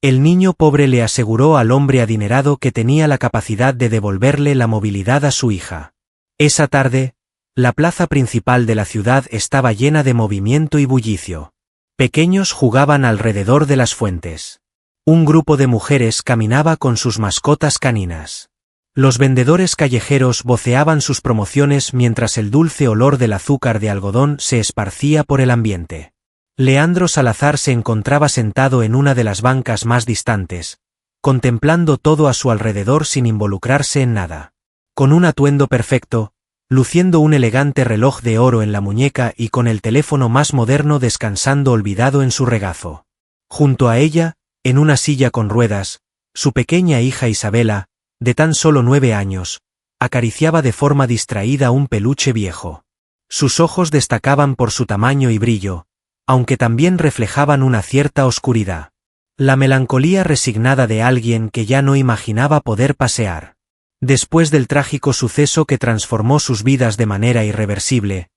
El niño pobre le aseguró al hombre adinerado que tenía la capacidad de devolverle la movilidad a su hija. Esa tarde, la plaza principal de la ciudad estaba llena de movimiento y bullicio. Pequeños jugaban alrededor de las fuentes. Un grupo de mujeres caminaba con sus mascotas caninas. Los vendedores callejeros voceaban sus promociones mientras el dulce olor del azúcar de algodón se esparcía por el ambiente. Leandro Salazar se encontraba sentado en una de las bancas más distantes, contemplando todo a su alrededor sin involucrarse en nada. Con un atuendo perfecto, luciendo un elegante reloj de oro en la muñeca y con el teléfono más moderno descansando olvidado en su regazo. Junto a ella, en una silla con ruedas, su pequeña hija Isabela, de tan solo 9 años, acariciaba de forma distraída un peluche viejo. Sus ojos destacaban por su tamaño y brillo, aunque también reflejaban una cierta oscuridad. La melancolía resignada de alguien que ya no imaginaba poder pasear. Después del trágico suceso que transformó sus vidas de manera irreversible,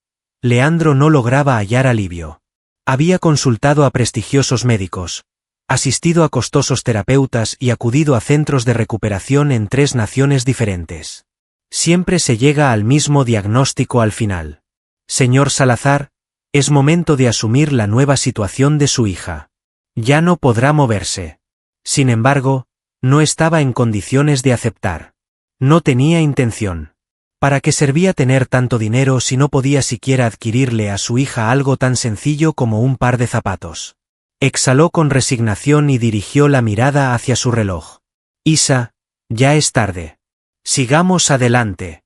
Leandro no lograba hallar alivio. Había consultado a prestigiosos médicos, asistido a costosos terapeutas y acudido a centros de recuperación en 3 naciones diferentes. Siempre se llega al mismo diagnóstico al final. Señor Salazar, es momento de asumir la nueva situación de su hija. Ya no podrá moverse. Sin embargo, no estaba en condiciones de aceptar. No tenía intención. ¿Para qué servía tener tanto dinero si no podía siquiera adquirirle a su hija algo tan sencillo como un par de zapatos? Exhaló con resignación y dirigió la mirada hacia su reloj. Isa, ya es tarde. Sigamos adelante.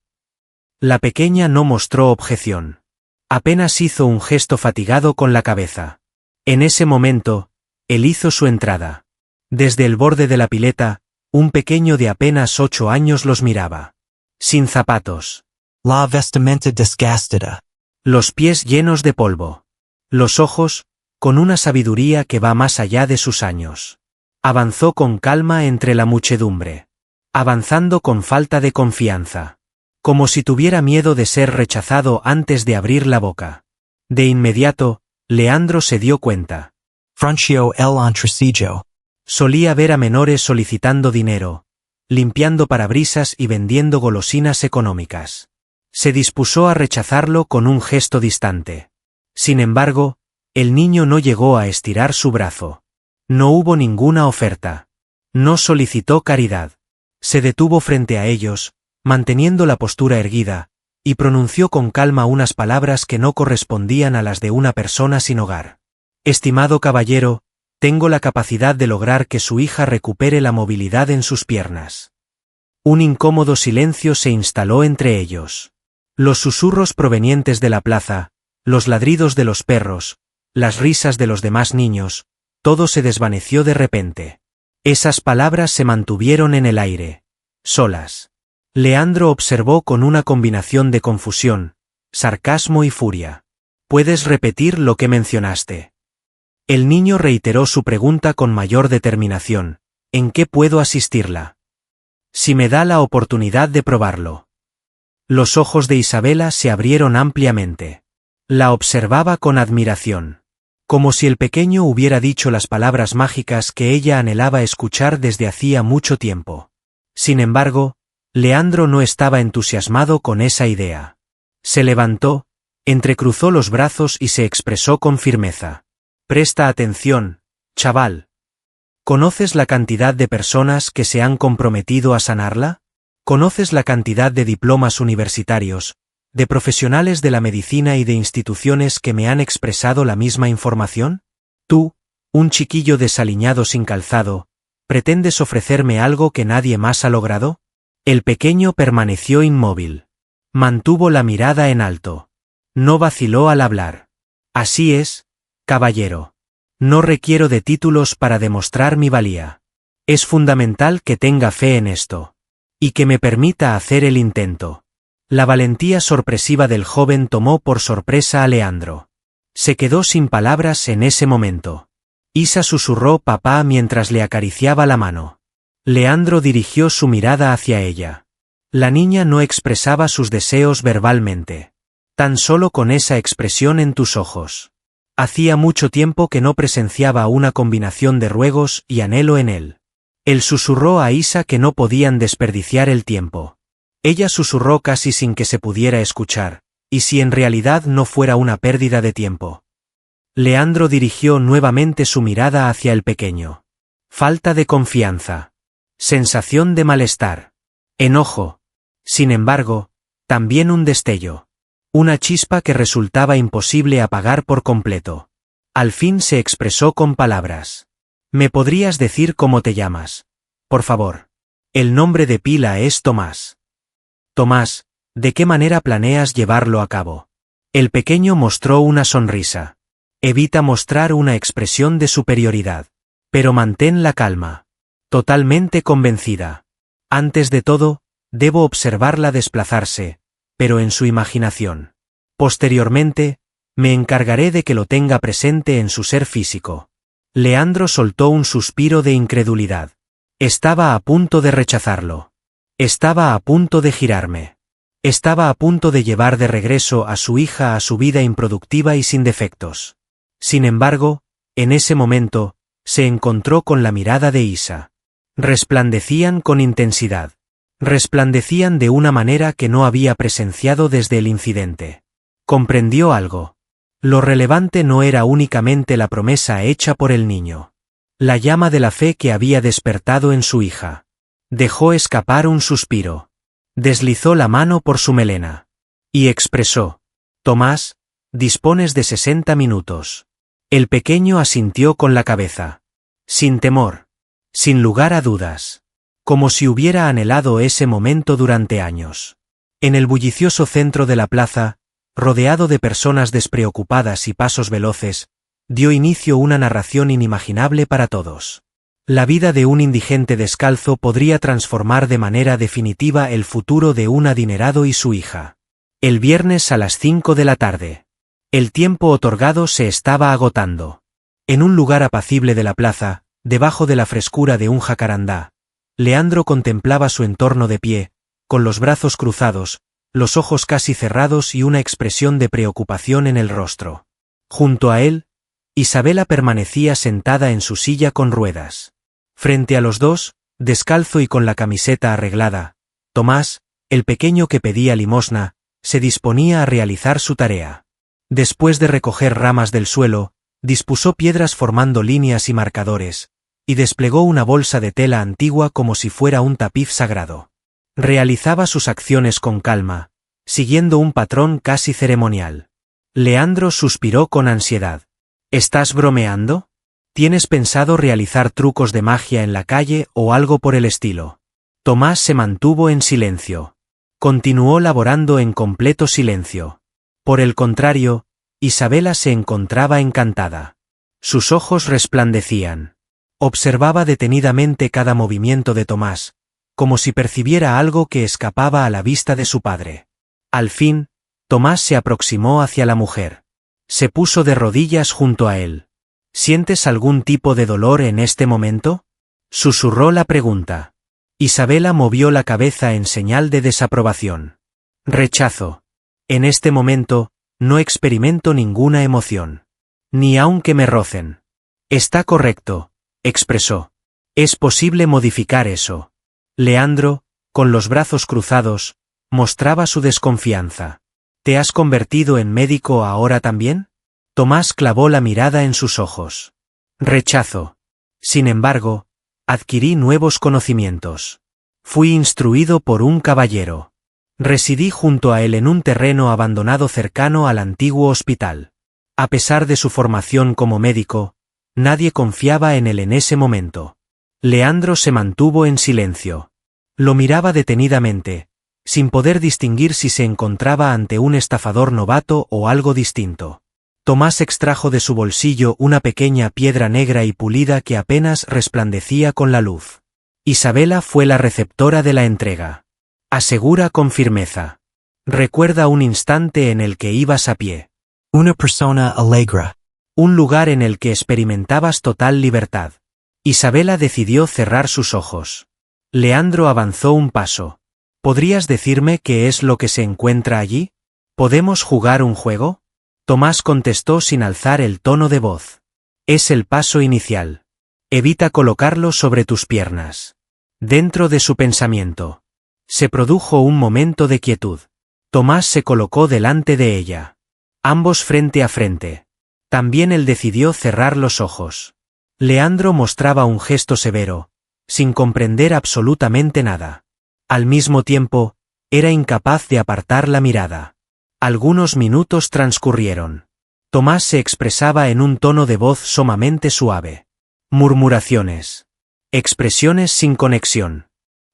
La pequeña no mostró objeción. Apenas hizo un gesto fatigado con la cabeza. En ese momento, él hizo su entrada. Desde el borde de la pileta, un pequeño de apenas 8 años los miraba. Sin zapatos. La vestimenta desgastada. Los pies llenos de polvo. Los ojos, con una sabiduría que va más allá de sus años. Avanzó con calma entre la muchedumbre. Avanzando con falta de confianza. Como si tuviera miedo de ser rechazado antes de abrir la boca. De inmediato, Leandro se dio cuenta. Francio el entresillo. Solía ver a menores solicitando dinero, limpiando parabrisas y vendiendo golosinas económicas. Se dispuso a rechazarlo con un gesto distante. Sin embargo, el niño no llegó a estirar su brazo. No hubo ninguna oferta. No solicitó caridad. Se detuvo frente a ellos, manteniendo la postura erguida, y pronunció con calma unas palabras que no correspondían a las de una persona sin hogar. Estimado caballero, tengo la capacidad de lograr que su hija recupere la movilidad en sus piernas. Un incómodo silencio se instaló entre ellos. Los susurros provenientes de la plaza, los ladridos de los perros, las risas de los demás niños, todo se desvaneció de repente. Esas palabras se mantuvieron en el aire, solas. Leandro observó con una combinación de confusión, sarcasmo y furia. ¿Puedes repetir lo que mencionaste? El niño reiteró su pregunta con mayor determinación. ¿En qué puedo asistirla? Si me da la oportunidad de probarlo. Los ojos de Isabela se abrieron ampliamente. La observaba con admiración. Como si el pequeño hubiera dicho las palabras mágicas que ella anhelaba escuchar desde hacía mucho tiempo. Sin embargo, Leandro no estaba entusiasmado con esa idea. Se levantó, entrecruzó los brazos y se expresó con firmeza. Presta atención, chaval. ¿Conoces la cantidad de personas que se han comprometido a sanarla? ¿Conoces la cantidad de diplomas universitarios, de profesionales de la medicina y de instituciones que me han expresado la misma información? Tú, un chiquillo desaliñado sin calzado, ¿pretendes ofrecerme algo que nadie más ha logrado? El pequeño permaneció inmóvil. Mantuvo la mirada en alto. No vaciló al hablar. Así es, caballero. No requiero de títulos para demostrar mi valía. Es fundamental que tenga fe en esto. Y que me permita hacer el intento. La valentía sorpresiva del joven tomó por sorpresa a Leandro. Se quedó sin palabras en ese momento. Isa susurró papá mientras le acariciaba la mano. Leandro dirigió su mirada hacia ella. La niña no expresaba sus deseos verbalmente. Tan solo con esa expresión en tus ojos. Hacía mucho tiempo que no presenciaba una combinación de ruegos y anhelo en él. Él susurró a Isa que no podían desperdiciar el tiempo. Ella susurró casi sin que se pudiera escuchar, y si en realidad no fuera una pérdida de tiempo. Leandro dirigió nuevamente su mirada hacia el pequeño. Falta de confianza. Sensación de malestar. Enojo. Sin embargo, también un destello. Una chispa que resultaba imposible apagar por completo. Al fin se expresó con palabras. ¿Me podrías decir cómo te llamas? Por favor. El nombre de pila es Tomás. Tomás, ¿de qué manera planeas llevarlo a cabo? El pequeño mostró una sonrisa. Evita mostrar una expresión de superioridad. Pero mantén la calma. Totalmente convencida. Antes de todo, debo observarla desplazarse, pero en su imaginación. Posteriormente, me encargaré de que lo tenga presente en su ser físico. Leandro soltó un suspiro de incredulidad. Estaba a punto de rechazarlo. Estaba a punto de girarme. Estaba a punto de llevar de regreso a su hija a su vida improductiva y sin defectos. Sin embargo, en ese momento, se encontró con la mirada de Isa. Resplandecían con intensidad. Resplandecían de una manera que no había presenciado desde el incidente. Comprendió algo. Lo relevante no era únicamente la promesa hecha por el niño. La llama de la fe que había despertado en su hija. Dejó escapar un suspiro. Deslizó la mano por su melena. Y expresó: Tomás, dispones de 60 minutos. El pequeño asintió con la cabeza. Sin temor. Sin lugar a dudas. Como si hubiera anhelado ese momento durante años. En el bullicioso centro de la plaza, rodeado de personas despreocupadas y pasos veloces, dio inicio una narración inimaginable para todos. La vida de un indigente descalzo podría transformar de manera definitiva el futuro de un adinerado y su hija. El viernes a las 5 de la tarde. El tiempo otorgado se estaba agotando. En un lugar apacible de la plaza, debajo de la frescura de un jacarandá, Leandro contemplaba su entorno de pie, con los brazos cruzados, los ojos casi cerrados y una expresión de preocupación en el rostro. Junto a él, Isabela permanecía sentada en su silla con ruedas. Frente a los dos, descalzo y con la camiseta arreglada, Tomás, el pequeño que pedía limosna, se disponía a realizar su tarea. Después de recoger ramas del suelo, dispuso piedras formando líneas y marcadores, y desplegó una bolsa de tela antigua como si fuera un tapiz sagrado. Realizaba sus acciones con calma, siguiendo un patrón casi ceremonial. Leandro suspiró con ansiedad. ¿Estás bromeando? ¿Tienes pensado realizar trucos de magia en la calle o algo por el estilo? Tomás se mantuvo en silencio. Continuó laborando en completo silencio. Por el contrario, Isabela se encontraba encantada. Sus ojos resplandecían. Observaba detenidamente cada movimiento de Tomás, como si percibiera algo que escapaba a la vista de su padre. Al fin, Tomás se aproximó hacia la mujer. Se puso de rodillas junto a él. ¿Sientes algún tipo de dolor en este momento? Susurró la pregunta. Isabela movió la cabeza en señal de desaprobación. Rechazo. En este momento, no experimento ninguna emoción. Ni aunque me rocen. Está correcto, expresó. Es posible modificar eso. Leandro, con los brazos cruzados, mostraba su desconfianza. ¿Te has convertido en médico ahora también? Tomás clavó la mirada en sus ojos. Rechazo. Sin embargo, adquirí nuevos conocimientos. Fui instruido por un caballero. Residí junto a él en un terreno abandonado cercano al antiguo hospital. A pesar de su formación como médico, nadie confiaba en él en ese momento. Leandro se mantuvo en silencio. Lo miraba detenidamente, sin poder distinguir si se encontraba ante un estafador novato o algo distinto. Tomás extrajo de su bolsillo una pequeña piedra negra y pulida que apenas resplandecía con la luz. Isabela fue la receptora de la entrega. Asegura con firmeza. Recuerda un instante en el que ibas a pie. Una persona alegra. Un lugar en el que experimentabas total libertad. Isabela decidió cerrar sus ojos. Leandro avanzó un paso. ¿Podrías decirme qué es lo que se encuentra allí? ¿Podemos jugar un juego? Tomás contestó sin alzar el tono de voz. Es el paso inicial. Evita colocarlo sobre tus piernas. Dentro de su pensamiento. Se produjo un momento de quietud. Tomás se colocó delante de ella. Ambos frente a frente. También él decidió cerrar los ojos. Leandro mostraba un gesto severo, sin comprender absolutamente nada. Al mismo tiempo, era incapaz de apartar la mirada. Algunos minutos transcurrieron. Tomás se expresaba en un tono de voz sumamente suave. Murmuraciones. Expresiones sin conexión.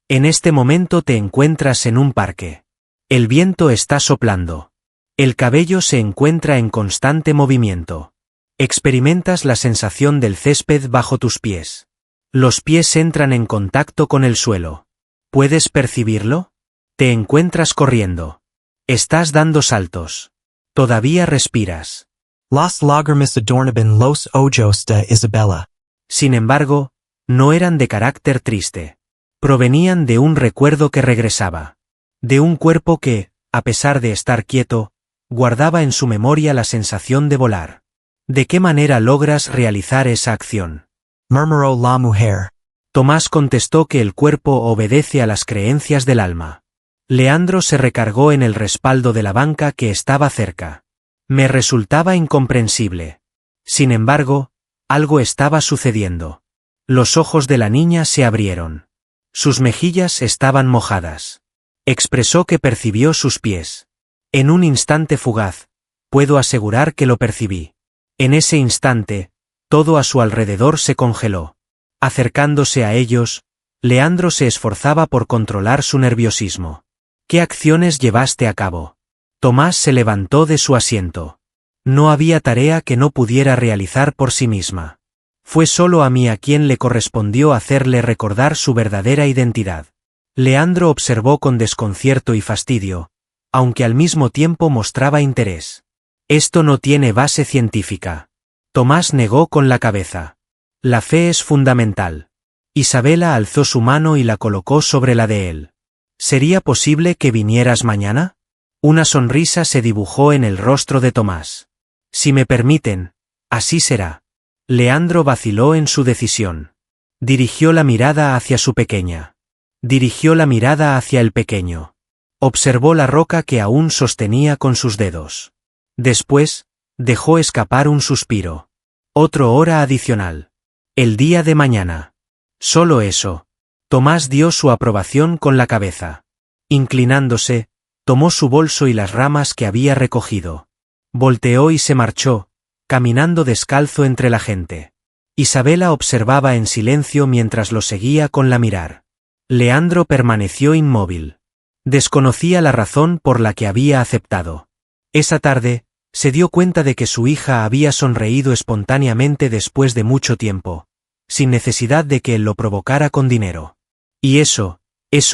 En este momento te encuentras en un parque. El viento está soplando. El cabello se encuentra en constante movimiento. Experimentas la sensación del césped bajo tus pies. Los pies entran en contacto con el suelo. ¿Puedes percibirlo? Te encuentras corriendo. Estás dando saltos. Todavía respiras. Las lágrimas adornaban los ojos de Isabella. Sin embargo, no eran de carácter triste. Provenían de un recuerdo que regresaba. De un cuerpo que, a pesar de estar quieto, guardaba en su memoria la sensación de volar. ¿De qué manera logras realizar esa acción? Murmuró la mujer. Tomás contestó que el cuerpo obedece a las creencias del alma. Leandro se recargó en el respaldo de la banca que estaba cerca. Me resultaba incomprensible. Sin embargo, algo estaba sucediendo. Los ojos de la niña se abrieron. Sus mejillas estaban mojadas. Expresó que percibió sus pies. En un instante fugaz, puedo asegurar que lo percibí. En ese instante, todo a su alrededor se congeló. Acercándose a ellos, Leandro se esforzaba por controlar su nerviosismo. ¿Qué acciones llevaste a cabo? Tomás se levantó de su asiento. No había tarea que no pudiera realizar por sí misma. Fue solo a mí a quien le correspondió hacerle recordar su verdadera identidad. Leandro observó con desconcierto y fastidio, aunque al mismo tiempo mostraba interés. Esto no tiene base científica. Tomás negó con la cabeza. La fe es fundamental. Isabela alzó su mano y la colocó sobre la de él. ¿Sería posible que vinieras mañana? Una sonrisa se dibujó en el rostro de Tomás. Si me permiten, así será. Leandro vaciló en su decisión. Dirigió la mirada hacia su pequeña. Dirigió la mirada hacia el pequeño. Observó la roca que aún sostenía con sus dedos. Después, dejó escapar un suspiro. Otra hora adicional. El día de mañana. Solo eso. Tomás dio su aprobación con la cabeza. Inclinándose, tomó su bolso y las ramas que había recogido. Volteó y se marchó, caminando descalzo entre la gente. Isabela observaba en silencio mientras lo seguía con la mirar. Leandro permaneció inmóvil. Desconocía la razón por la que había aceptado. Esa tarde, se dio cuenta de que su hija había sonreído espontáneamente después de mucho tiempo, sin necesidad de que él lo provocara con dinero. Y eso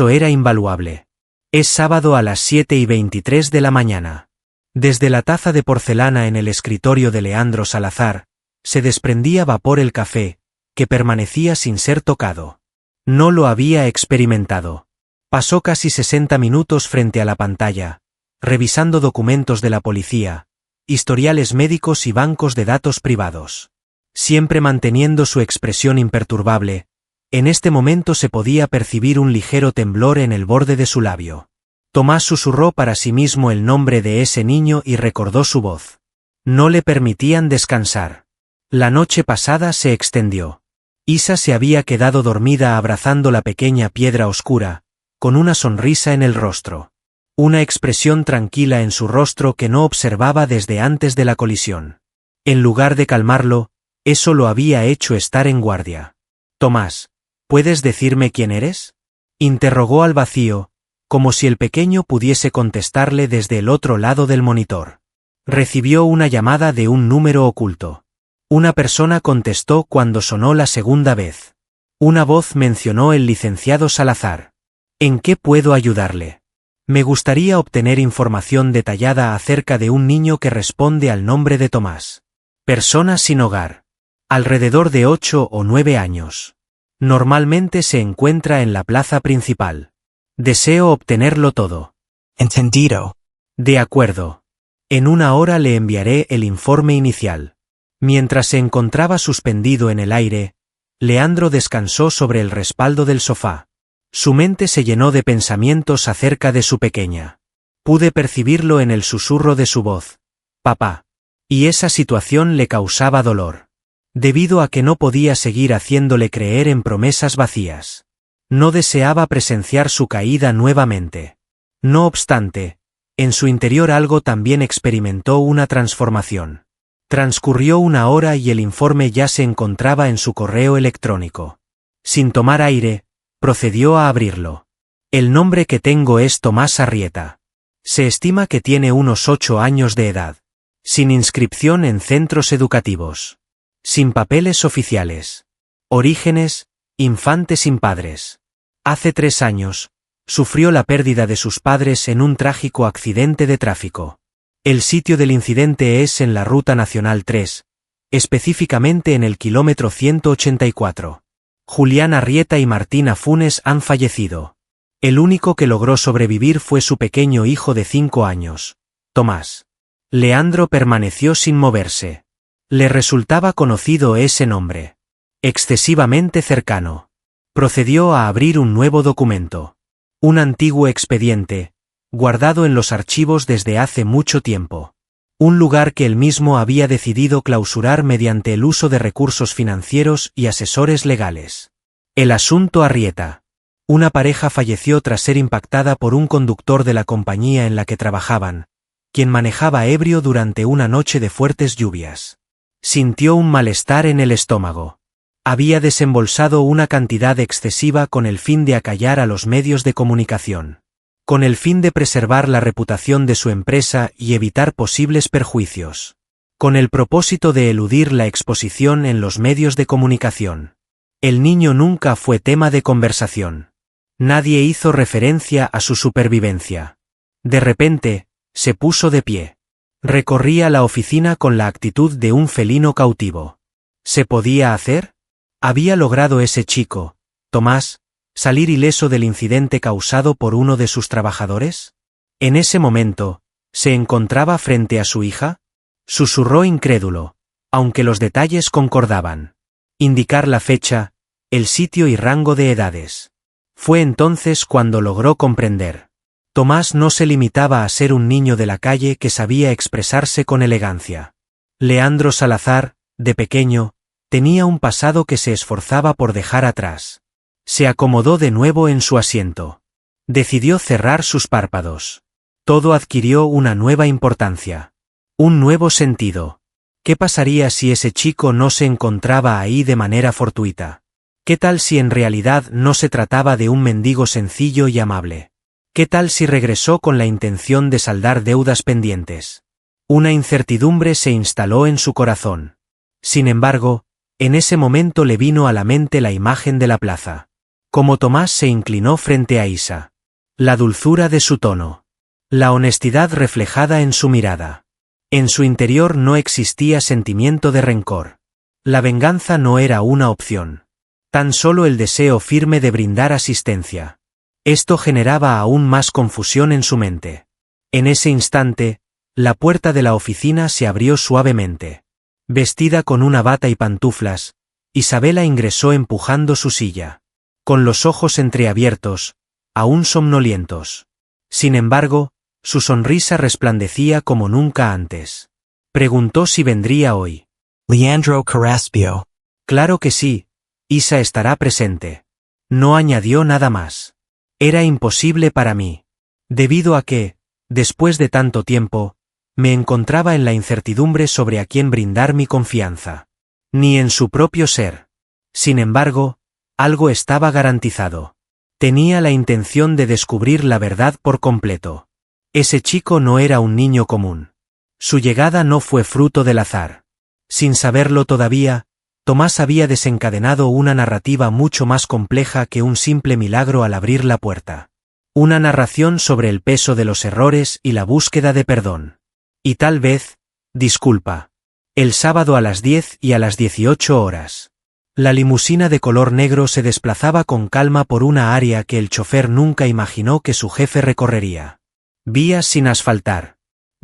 era invaluable. Es sábado a las 7:23 de la mañana. Desde la taza de porcelana en el escritorio de Leandro Salazar, se desprendía vapor el café, que permanecía sin ser tocado. No lo había experimentado. Pasó casi 60 minutos frente a la pantalla, revisando documentos de la policía, historiales médicos y bancos de datos privados. Siempre manteniendo su expresión imperturbable, en este momento se podía percibir un ligero temblor en el borde de su labio. Tomás susurró para sí mismo el nombre de ese niño y recordó su voz. No le permitían descansar. La noche pasada se extendió. Isa se había quedado dormida abrazando la pequeña piedra oscura, con una sonrisa en el rostro. Una expresión tranquila en su rostro que no observaba desde antes de la colisión. En lugar de calmarlo, eso lo había hecho estar en guardia. Tomás, ¿puedes decirme quién eres? Interrogó al vacío, como si el pequeño pudiese contestarle desde el otro lado del monitor. Recibió una llamada de un número oculto. Una persona contestó cuando sonó la segunda vez. Una voz mencionó el licenciado Salazar. ¿En qué puedo ayudarle? Me gustaría obtener información detallada acerca de un niño que responde al nombre de Tomás. Persona sin hogar. Alrededor de 8 o 9 años. Normalmente se encuentra en la plaza principal. Deseo obtenerlo todo. Entendido. De acuerdo. En 1 hora le enviaré el informe inicial. Mientras se encontraba suspendido en el aire, Leandro descansó sobre el respaldo del sofá. Su mente se llenó de pensamientos acerca de su pequeña. Pude percibirlo en el susurro de su voz. Papá. Y esa situación le causaba dolor. Debido a que no podía seguir haciéndole creer en promesas vacías. No deseaba presenciar su caída nuevamente. No obstante, en su interior algo también experimentó una transformación. Transcurrió 1 hora y el informe ya se encontraba en su correo electrónico. Sin tomar aire, procedió a abrirlo. El nombre que tengo es Tomás Arrieta. Se estima que tiene unos 8 años de edad. Sin inscripción en centros educativos. Sin papeles oficiales. Orígenes, infante sin padres. Hace 3 años, sufrió la pérdida de sus padres en un trágico accidente de tráfico. El sitio del incidente es en la Ruta Nacional 3, específicamente en el kilómetro 184. Julián Arrieta y Martina Funes han fallecido. El único que logró sobrevivir fue su pequeño hijo de 5 años, Tomás. Leandro permaneció sin moverse. Le resultaba conocido ese nombre. Excesivamente cercano. Procedió a abrir un nuevo documento. Un antiguo expediente, guardado en los archivos desde hace mucho tiempo. Un lugar que él mismo había decidido clausurar mediante el uso de recursos financieros y asesores legales. El asunto Arrieta. Una pareja falleció tras ser impactada por un conductor de la compañía en la que trabajaban, quien manejaba ebrio durante una noche de fuertes lluvias. Sintió un malestar en el estómago. Había desembolsado una cantidad excesiva con el fin de acallar a los medios de comunicación. Con el fin de preservar la reputación de su empresa y evitar posibles perjuicios. Con el propósito de eludir la exposición en los medios de comunicación. El niño nunca fue tema de conversación. Nadie hizo referencia a su supervivencia. De repente, se puso de pie. Recorría la oficina con la actitud de un felino cautivo. ¿Se podía hacer? ¿Había logrado ese chico, Tomás, salir ileso del incidente causado por uno de sus trabajadores? En ese momento, ¿se encontraba frente a su hija? Susurró incrédulo, aunque los detalles concordaban. Indicar la fecha, el sitio y rango de edades. Fue entonces cuando logró comprender. Tomás no se limitaba a ser un niño de la calle que sabía expresarse con elegancia. Leandro Salazar, de pequeño, tenía un pasado que se esforzaba por dejar atrás. Se acomodó de nuevo en su asiento. Decidió cerrar sus párpados. Todo adquirió una nueva importancia. Un nuevo sentido. ¿Qué pasaría si ese chico no se encontraba ahí de manera fortuita? ¿Qué tal si en realidad no se trataba de un mendigo sencillo y amable? ¿Qué tal si regresó con la intención de saldar deudas pendientes? Una incertidumbre se instaló en su corazón. Sin embargo, en ese momento le vino a la mente la imagen de la plaza. Como Tomás se inclinó frente a Isa. La dulzura de su tono. La honestidad reflejada en su mirada. En su interior no existía sentimiento de rencor. La venganza no era una opción. Tan solo el deseo firme de brindar asistencia. Esto generaba aún más confusión en su mente. En ese instante, la puerta de la oficina se abrió suavemente. Vestida con una bata y pantuflas, Isabela ingresó empujando su silla. Con los ojos entreabiertos, aún somnolientos. Sin embargo, su sonrisa resplandecía como nunca antes. Preguntó si vendría hoy. Leandro Carraspio. Claro que sí, Isa estará presente. No añadió nada más. Era imposible para mí. Debido a que, después de tanto tiempo, me encontraba en la incertidumbre sobre a quién brindar mi confianza. Ni en su propio ser. Sin embargo, algo estaba garantizado. Tenía la intención de descubrir la verdad por completo. Ese chico no era un niño común. Su llegada no fue fruto del azar. Sin saberlo todavía, Tomás había desencadenado una narrativa mucho más compleja que un simple milagro al abrir la puerta. Una narración sobre el peso de los errores y la búsqueda de perdón. Y tal vez, disculpa. El sábado a las 10 y a las 18 horas. La limusina de color negro se desplazaba con calma por una área que el chofer nunca imaginó que su jefe recorrería. Vías sin asfaltar.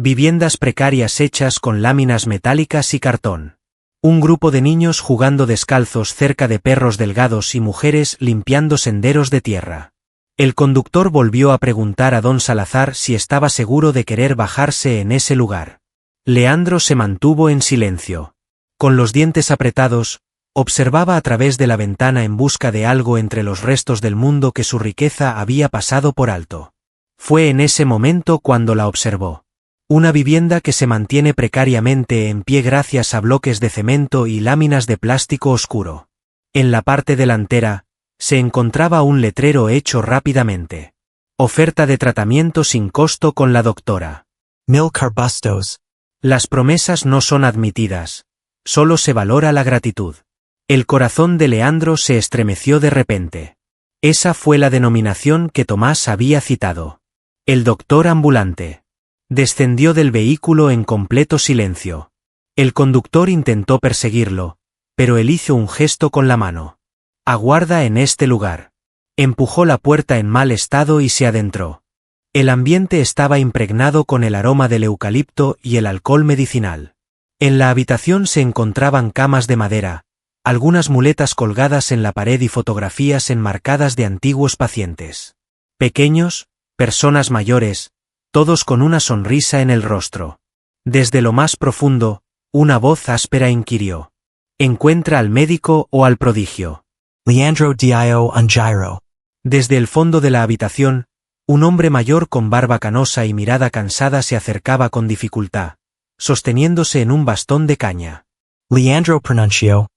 Viviendas precarias hechas con láminas metálicas y cartón. Un grupo de niños jugando descalzos cerca de perros delgados y mujeres limpiando senderos de tierra. El conductor volvió a preguntar a don Salazar si estaba seguro de querer bajarse en ese lugar. Leandro se mantuvo en silencio. Con los dientes apretados, observaba a través de la ventana en busca de algo entre los restos del mundo que su riqueza había pasado por alto. Fue en ese momento cuando la observó. Una vivienda que se mantiene precariamente en pie gracias a bloques de cemento y láminas de plástico oscuro. En la parte delantera, se encontraba un letrero hecho rápidamente. Oferta de tratamiento sin costo con la doctora Milcar Bustos. Las promesas no son admitidas, solo se valora la gratitud. El corazón de Leandro se estremeció de repente. Esa fue la denominación que Tomás había citado. El doctor ambulante. Descendió del vehículo en completo silencio. El conductor intentó perseguirlo, pero él hizo un gesto con la mano. Aguarda en este lugar. Empujó la puerta en mal estado y se adentró. El ambiente estaba impregnado con el aroma del eucalipto y el alcohol medicinal. En la habitación se encontraban camas de madera, algunas muletas colgadas en la pared y fotografías enmarcadas de antiguos pacientes. Pequeños, personas mayores, todos con una sonrisa en el rostro. Desde lo más profundo, una voz áspera inquirió. ¿Encuentra al médico o al prodigio? Leandro Dio Angiro. Desde el fondo de la habitación, un hombre mayor con barba canosa y mirada cansada se acercaba con dificultad, sosteniéndose en un bastón de caña. Leandro Pronuncio.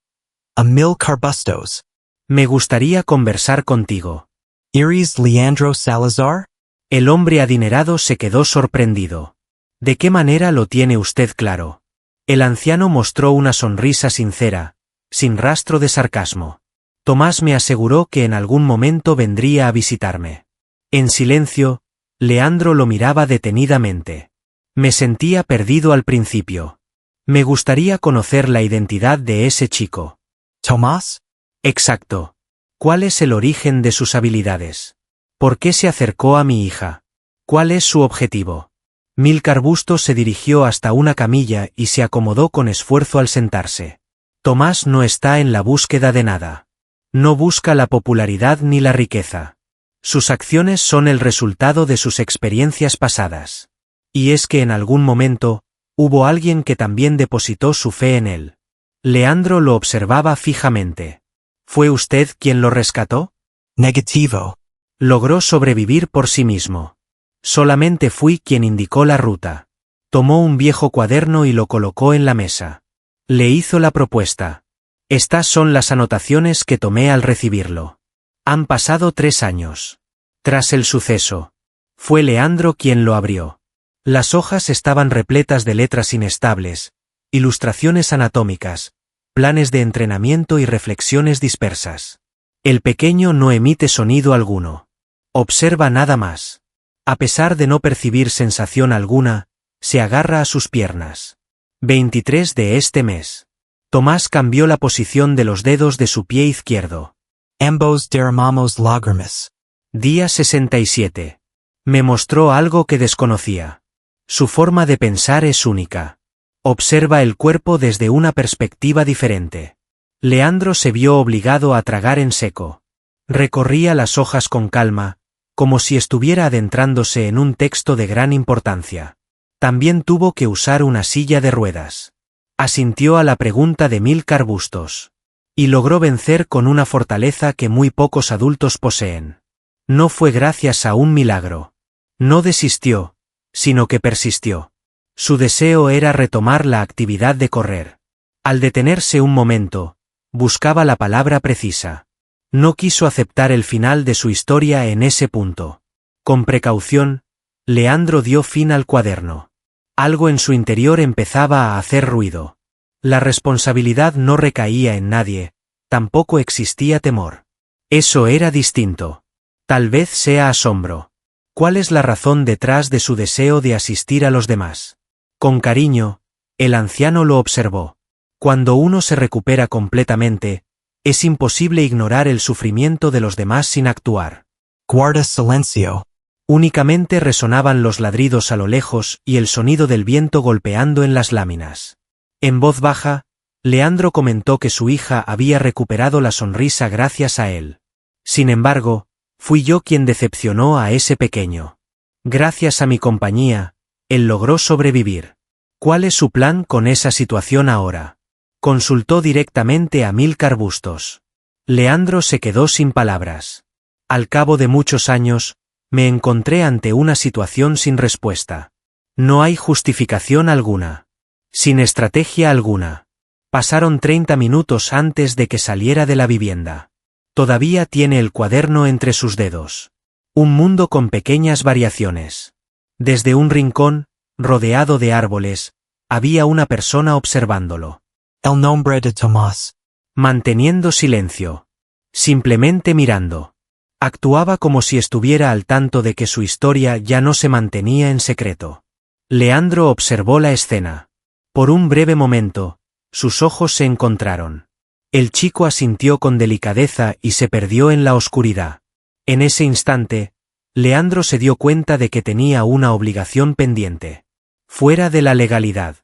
Amilcar Bustos. Me gustaría conversar contigo. ¿Eres Leandro Salazar? El hombre adinerado se quedó sorprendido. ¿De qué manera lo tiene usted claro? El anciano mostró una sonrisa sincera, sin rastro de sarcasmo. Tomás me aseguró que en algún momento vendría a visitarme. En silencio, Leandro lo miraba detenidamente. Me sentía perdido al principio. Me gustaría conocer la identidad de ese chico. ¿Tomás? Exacto. ¿Cuál es el origen de sus habilidades? ¿Por qué se acercó a mi hija? ¿Cuál es su objetivo? Milcar Bustos se dirigió hasta una camilla y se acomodó con esfuerzo al sentarse. Tomás no está en la búsqueda de nada. No busca la popularidad ni la riqueza. Sus acciones son el resultado de sus experiencias pasadas. Y es que en algún momento, hubo alguien que también depositó su fe en él. Leandro lo observaba fijamente. ¿Fue usted quien lo rescató? Negativo. Logró sobrevivir por sí mismo. Solamente fui quien indicó la ruta. Tomó un viejo cuaderno y lo colocó en la mesa. Le hizo la propuesta. Estas son las anotaciones que tomé al recibirlo. Han pasado 3 años. Tras el suceso, fue Leandro quien lo abrió. Las hojas estaban repletas de letras inestables, ilustraciones anatómicas, planes de entrenamiento y reflexiones dispersas. El pequeño no emite sonido alguno. Observa nada más. A pesar de no percibir sensación alguna, se agarra a sus piernas. 23 de este mes. Tomás cambió la posición de los dedos de su pie izquierdo. Ambos derramamos lágrimas. Día 67. Me mostró algo que desconocía. Su forma de pensar es única. Observa el cuerpo desde una perspectiva diferente. Leandro se vio obligado a tragar en seco. Recorría las hojas con calma, como si estuviera adentrándose en un texto de gran importancia. También tuvo que usar una silla de ruedas. Asintió a la pregunta de Milcar Bustos. Y logró vencer con una fortaleza que muy pocos adultos poseen. No fue gracias a un milagro. No desistió, sino que persistió. Su deseo era retomar la actividad de correr. Al detenerse un momento, buscaba la palabra precisa. No quiso aceptar el final de su historia en ese punto. Con precaución, Leandro dio fin al cuaderno. Algo en su interior empezaba a hacer ruido. La responsabilidad no recaía en nadie, tampoco existía temor. Eso era distinto. Tal vez sea asombro. ¿Cuál es la razón detrás de su deseo de asistir a los demás? Con cariño, el anciano lo observó. Cuando uno se recupera completamente, es imposible ignorar el sufrimiento de los demás sin actuar. Guarda silencio. Únicamente resonaban los ladridos a lo lejos y el sonido del viento golpeando en las láminas. En voz baja, Leandro comentó que su hija había recuperado la sonrisa gracias a él. Sin embargo, fui yo quien decepcionó a ese pequeño. Gracias a mi compañía, él logró sobrevivir. ¿Cuál es su plan con esa situación ahora? Consultó directamente a Amílcar Bustos. Leandro se quedó sin palabras. Al cabo de muchos años, me encontré ante una situación sin respuesta. No hay justificación alguna. Sin estrategia alguna. Pasaron 30 minutos antes de que saliera de la vivienda. Todavía tiene el cuaderno entre sus dedos. Un mundo con pequeñas variaciones. Desde un rincón, rodeado de árboles, había una persona observándolo. El nombre de Tomás. Manteniendo silencio. Simplemente mirando. Actuaba como si estuviera al tanto de que su historia ya no se mantenía en secreto. Leandro observó la escena. Por un breve momento, sus ojos se encontraron. El chico asintió con delicadeza y se perdió en la oscuridad. En ese instante, Leandro se dio cuenta de que tenía una obligación pendiente. Fuera de la legalidad.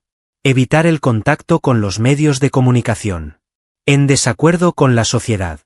Evitar el contacto con los medios de comunicación. En desacuerdo con la sociedad.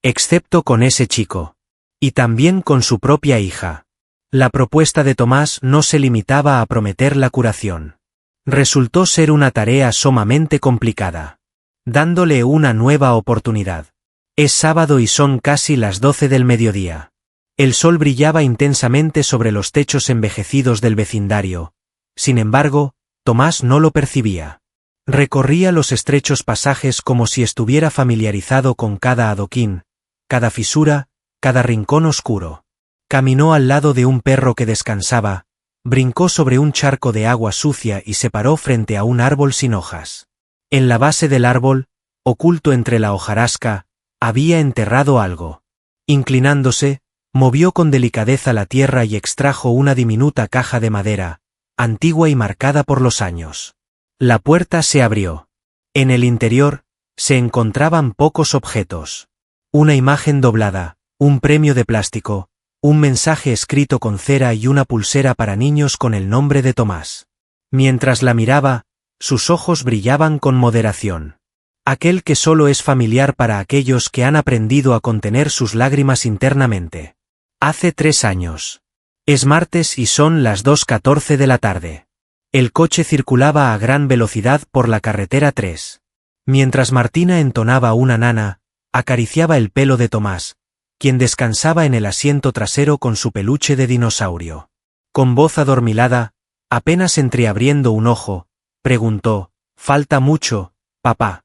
Excepto con ese chico. Y también con su propia hija. La propuesta de Tomás no se limitaba a prometer la curación. Resultó ser una tarea sumamente complicada. Dándole una nueva oportunidad. Es sábado y son casi las 12 del mediodía. El sol brillaba intensamente sobre los techos envejecidos del vecindario. Sin embargo, Tomás no lo percibía. Recorría los estrechos pasajes como si estuviera familiarizado con cada adoquín, cada fisura, cada rincón oscuro. Caminó al lado de un perro que descansaba, brincó sobre un charco de agua sucia y se paró frente a un árbol sin hojas. En la base del árbol, oculto entre la hojarasca, había enterrado algo. Inclinándose, movió con delicadeza la tierra y extrajo una diminuta caja de madera, antigua y marcada por los años. La puerta se abrió. En el interior, se encontraban pocos objetos. Una imagen doblada, un premio de plástico, un mensaje escrito con cera y una pulsera para niños con el nombre de Tomás. Mientras la miraba, sus ojos brillaban con moderación. Aquel que solo es familiar para aquellos que han aprendido a contener sus lágrimas internamente. Hace 3 años. Es martes y son las 2:14 de la tarde. El coche circulaba a gran velocidad por la carretera 3. Mientras Martina entonaba una nana, acariciaba el pelo de Tomás, quien descansaba en el asiento trasero con su peluche de dinosaurio. Con voz adormilada, apenas entreabriendo un ojo, preguntó, «¿Falta mucho, papá?»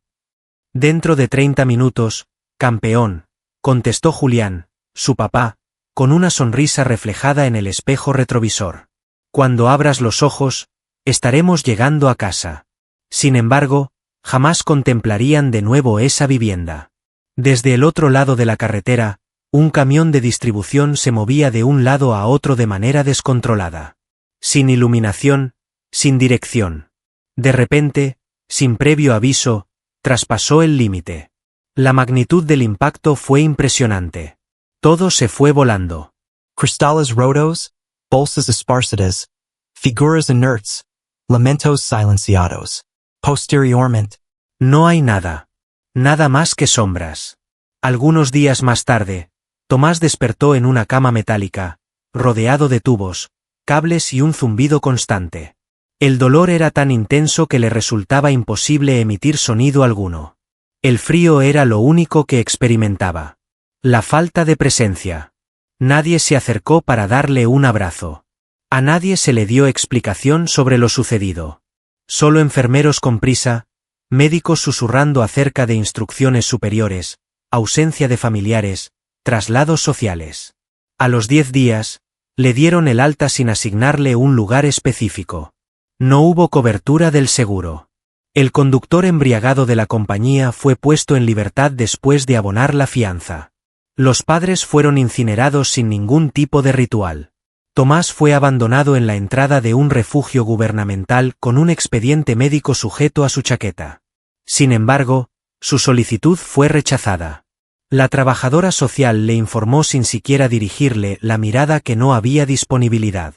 «Dentro de 30 minutos, campeón», contestó Julián, su papá, con una sonrisa reflejada en el espejo retrovisor. «Cuando abras los ojos, estaremos llegando a casa». Sin embargo, jamás contemplarían de nuevo esa vivienda. Desde el otro lado de la carretera, un camión de distribución se movía de un lado a otro de manera descontrolada. Sin iluminación, sin dirección. De repente, sin previo aviso, traspasó el límite. La magnitud del impacto fue impresionante. Todo se fue volando. Cristales rotos, bolsas esparcidas, figuras inertes, lamentos silenciados. Posteriormente. No hay nada. Nada más que sombras. Algunos días más tarde, Tomás despertó en una cama metálica, rodeado de tubos, cables y un zumbido constante. El dolor era tan intenso que le resultaba imposible emitir sonido alguno. El frío era lo único que experimentaba. La falta de presencia. Nadie se acercó para darle un abrazo. A nadie se le dio explicación sobre lo sucedido. Solo enfermeros con prisa, médicos susurrando acerca de instrucciones superiores, ausencia de familiares, traslados sociales. A los 10 días, le dieron el alta sin asignarle un lugar específico. No hubo cobertura del seguro. El conductor embriagado de la compañía fue puesto en libertad después de abonar la fianza. Los padres fueron incinerados sin ningún tipo de ritual. Tomás fue abandonado en la entrada de un refugio gubernamental con un expediente médico sujeto a su chaqueta. Sin embargo, su solicitud fue rechazada. La trabajadora social le informó sin siquiera dirigirle la mirada que no había disponibilidad.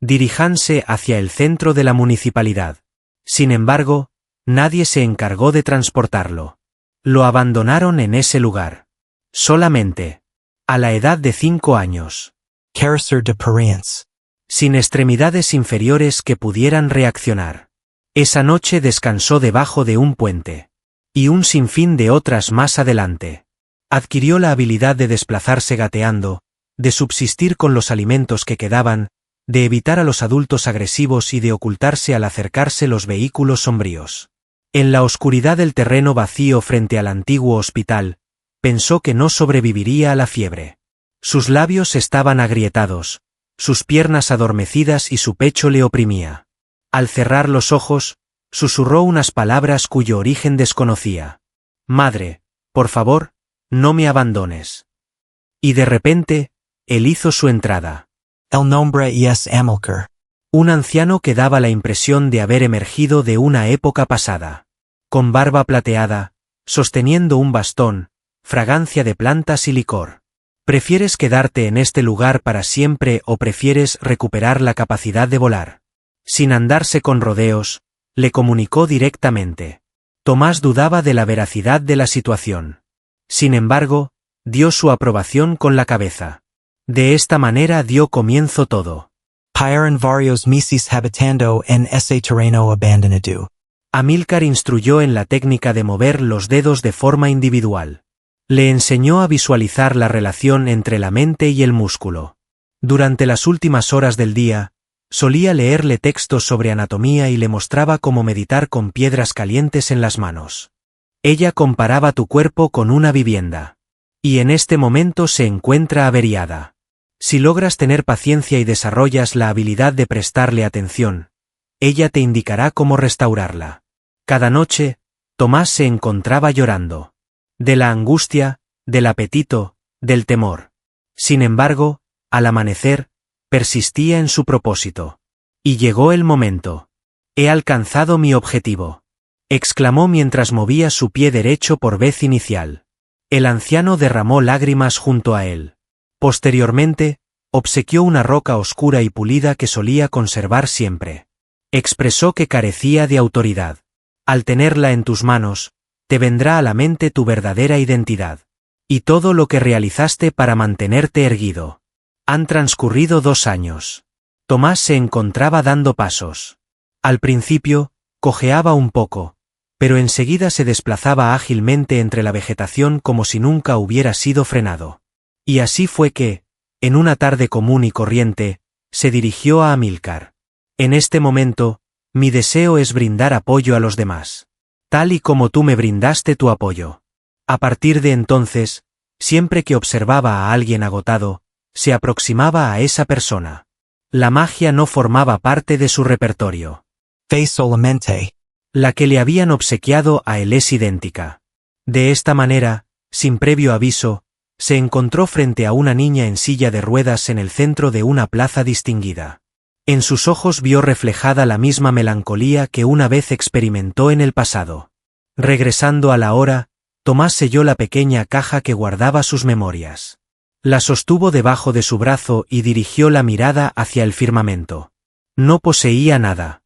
Diríjanse hacia el centro de la municipalidad. Sin embargo, nadie se encargó de transportarlo. Lo abandonaron en ese lugar. Solamente. A la edad de 5 años. Carecer de Parientes. Sin extremidades inferiores que pudieran reaccionar. Esa noche descansó debajo de un puente. Y un sinfín de otras más adelante. Adquirió la habilidad de desplazarse gateando, de subsistir con los alimentos que quedaban, de evitar a los adultos agresivos y de ocultarse al acercarse los vehículos sombríos. En la oscuridad del terreno vacío frente al antiguo hospital, pensó que no sobreviviría a la fiebre. Sus labios estaban agrietados, sus piernas adormecidas y su pecho le oprimía. Al cerrar los ojos, susurró unas palabras cuyo origen desconocía. «Madre, por favor, no me abandones». Y de repente, él hizo su entrada. El nombre es Amilcar. Un anciano que daba la impresión de haber emergido de una época pasada. Con barba plateada, sosteniendo un bastón, fragancia de plantas y licor. ¿Prefieres quedarte en este lugar para siempre o prefieres recuperar la capacidad de volar? Sin andarse con rodeos, le comunicó directamente. Tomás dudaba de la veracidad de la situación. Sin embargo, dio su aprobación con la cabeza. De esta manera dio comienzo todo. Pairan varios meses habitando en ese terreno abandonado. Amílcar instruyó en la técnica de mover los dedos de forma individual. Le enseñó a visualizar la relación entre la mente y el músculo. Durante las últimas horas del día, solía leerle textos sobre anatomía y le mostraba cómo meditar con piedras calientes en las manos. Ella comparaba tu cuerpo con una vivienda. Y en este momento se encuentra averiada. Si logras tener paciencia y desarrollas la habilidad de prestarle atención, ella te indicará cómo restaurarla. Cada noche, Tomás se encontraba llorando. De la angustia, del apetito, del temor. Sin embargo, al amanecer, persistía en su propósito. Y llegó el momento. He alcanzado mi objetivo. Exclamó mientras movía su pie derecho por vez inicial. El anciano derramó lágrimas junto a él. Posteriormente, obsequió una roca oscura y pulida que solía conservar siempre. Expresó que carecía de autoridad. Al tenerla en tus manos, te vendrá a la mente tu verdadera identidad. Y todo lo que realizaste para mantenerte erguido. Han transcurrido 2 años. Tomás se encontraba dando pasos. Al principio, cojeaba un poco, pero enseguida se desplazaba ágilmente entre la vegetación como si nunca hubiera sido frenado. Y así fue que, en una tarde común y corriente, se dirigió a Amílcar. En este momento, mi deseo es brindar apoyo a los demás. Tal y como tú me brindaste tu apoyo. A partir de entonces, siempre que observaba a alguien agotado, se aproximaba a esa persona. La magia no formaba parte de su repertorio. Fe solamente. La que le habían obsequiado a él es idéntica. De esta manera, sin previo aviso, se encontró frente a una niña en silla de ruedas en el centro de una plaza distinguida. En sus ojos vio reflejada la misma melancolía que una vez experimentó en el pasado. Regresando a la hora, Tomás selló la pequeña caja que guardaba sus memorias. La sostuvo debajo de su brazo y dirigió la mirada hacia el firmamento. No poseía nada.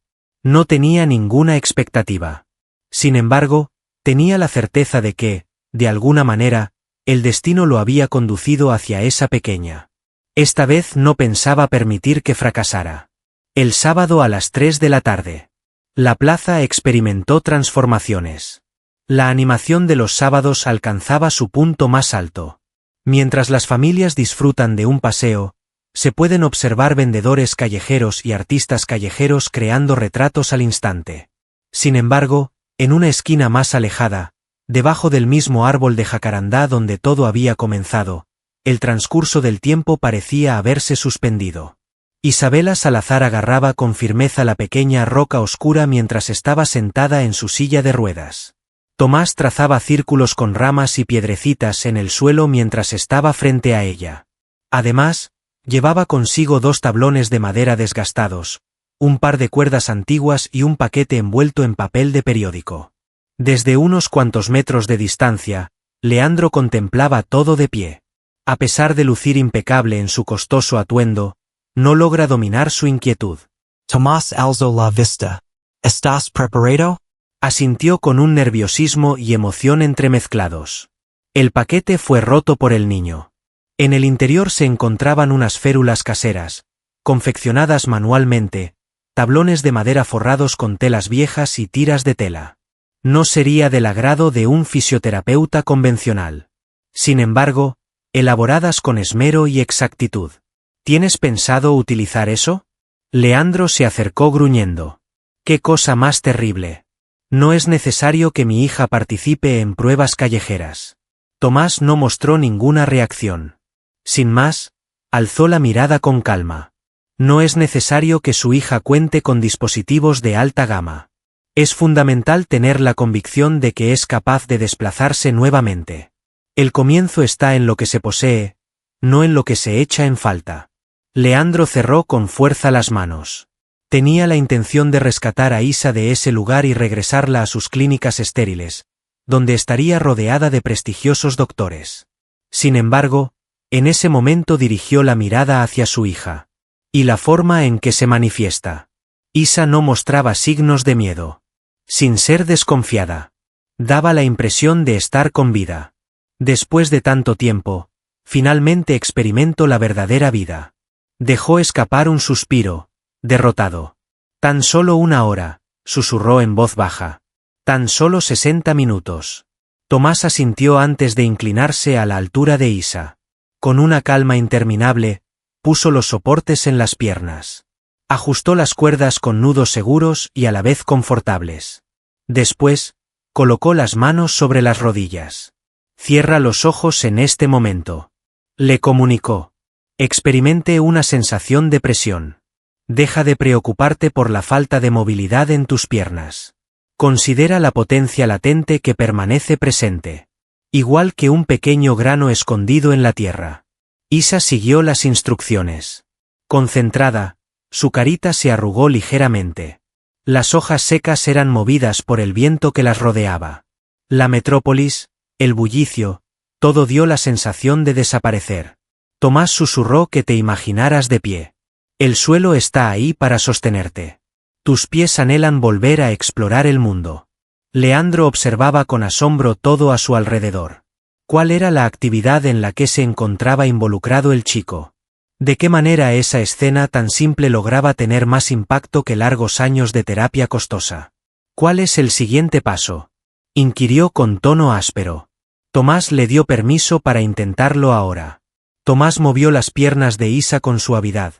No tenía ninguna expectativa. Sin embargo, tenía la certeza de que, de alguna manera, el destino lo había conducido hacia esa pequeña. Esta vez no pensaba permitir que fracasara. El sábado a las 3 de la tarde. La plaza experimentó transformaciones. La animación de los sábados alcanzaba su punto más alto. Mientras las familias disfrutan de un paseo, se pueden observar vendedores callejeros y artistas callejeros creando retratos al instante. Sin embargo, en una esquina más alejada, debajo del mismo árbol de jacarandá donde todo había comenzado, el transcurso del tiempo parecía haberse suspendido. Isabela Salazar agarraba con firmeza la pequeña roca oscura mientras estaba sentada en su silla de ruedas. Tomás trazaba círculos con ramas y piedrecitas en el suelo mientras estaba frente a ella. Además, llevaba consigo 2 tablones de madera desgastados, un par de cuerdas antiguas y un paquete envuelto en papel de periódico. Desde unos cuantos metros de distancia, Leandro contemplaba todo de pie. A pesar de lucir impecable en su costoso atuendo, no logra dominar su inquietud. Tomás alzó la vista. ¿Estás preparado? Asintió con un nerviosismo y emoción entremezclados. El paquete fue roto por el niño. En el interior se encontraban unas férulas caseras, confeccionadas manualmente, tablones de madera forrados con telas viejas y tiras de tela. No sería del agrado de un fisioterapeuta convencional. Sin embargo, elaboradas con esmero y exactitud. ¿Tienes pensado utilizar eso? Leandro se acercó gruñendo. ¡Qué cosa más terrible! No es necesario que mi hija participe en pruebas callejeras. Tomás no mostró ninguna reacción. Sin más, alzó la mirada con calma. No es necesario que su hija cuente con dispositivos de alta gama. Es fundamental tener la convicción de que es capaz de desplazarse nuevamente. El comienzo está en lo que se posee, no en lo que se echa en falta. Leandro cerró con fuerza las manos. Tenía la intención de rescatar a Isa de ese lugar y regresarla a sus clínicas estériles, donde estaría rodeada de prestigiosos doctores. Sin embargo, en ese momento dirigió la mirada hacia su hija. Y la forma en que se manifiesta. Isa no mostraba signos de miedo. Sin ser desconfiada. Daba la impresión de estar con vida. Después de tanto tiempo, finalmente experimentó la verdadera vida. Dejó escapar un suspiro, derrotado. Tan solo 1 hora, susurró en voz baja. Tan solo 60 minutos. Tomás asintió antes de inclinarse a la altura de Isa. Con una calma interminable, puso los soportes en las piernas. Ajustó las cuerdas con nudos seguros y a la vez confortables. Después, colocó las manos sobre las rodillas. Cierra los ojos en este momento. Le comunicó. Experimente una sensación de presión. Deja de preocuparte por la falta de movilidad en tus piernas. Considera la potencia latente que permanece presente. Igual que un pequeño grano escondido en la tierra. Isa siguió las instrucciones. Concentrada, su carita se arrugó ligeramente. Las hojas secas eran movidas por el viento que las rodeaba. La metrópolis, el bullicio, todo dio la sensación de desaparecer. Tomás susurró que te imaginaras de pie. El suelo está ahí para sostenerte. Tus pies anhelan volver a explorar el mundo. Leandro observaba con asombro todo a su alrededor. ¿Cuál era la actividad en la que se encontraba involucrado el chico? ¿De qué manera esa escena tan simple lograba tener más impacto que largos años de terapia costosa? ¿Cuál es el siguiente paso? Inquirió con tono áspero. Tomás le dio permiso para intentarlo ahora. Tomás movió las piernas de Isa con suavidad,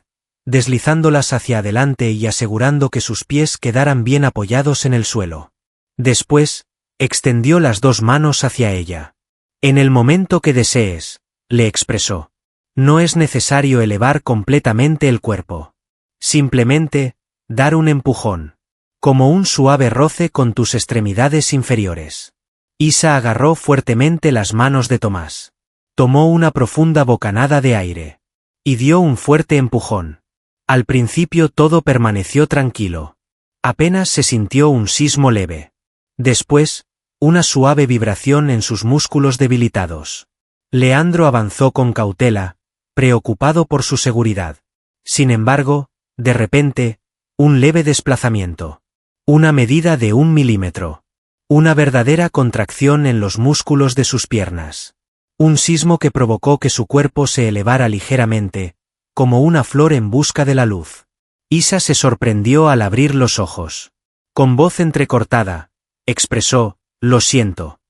deslizándolas hacia adelante y asegurando que sus pies quedaran bien apoyados en el suelo. Después, extendió las 2 manos hacia ella. En el momento que desees, le expresó. No es necesario elevar completamente el cuerpo. Simplemente, dar un empujón. Como un suave roce con tus extremidades inferiores. Isa agarró fuertemente las manos de Tomás. Tomó una profunda bocanada de aire. Y dio un fuerte empujón. Al principio todo permaneció tranquilo. Apenas se sintió un sismo leve. Después, una suave vibración en sus músculos debilitados. Leandro avanzó con cautela, preocupado por su seguridad. Sin embargo, de repente, un leve desplazamiento. Una medida de 1 milímetro. Una verdadera contracción en los músculos de sus piernas. Un sismo que provocó que su cuerpo se elevara ligeramente, como una flor en busca de la luz. Isa se sorprendió al abrir los ojos. Con voz entrecortada, expresó, «Lo siento.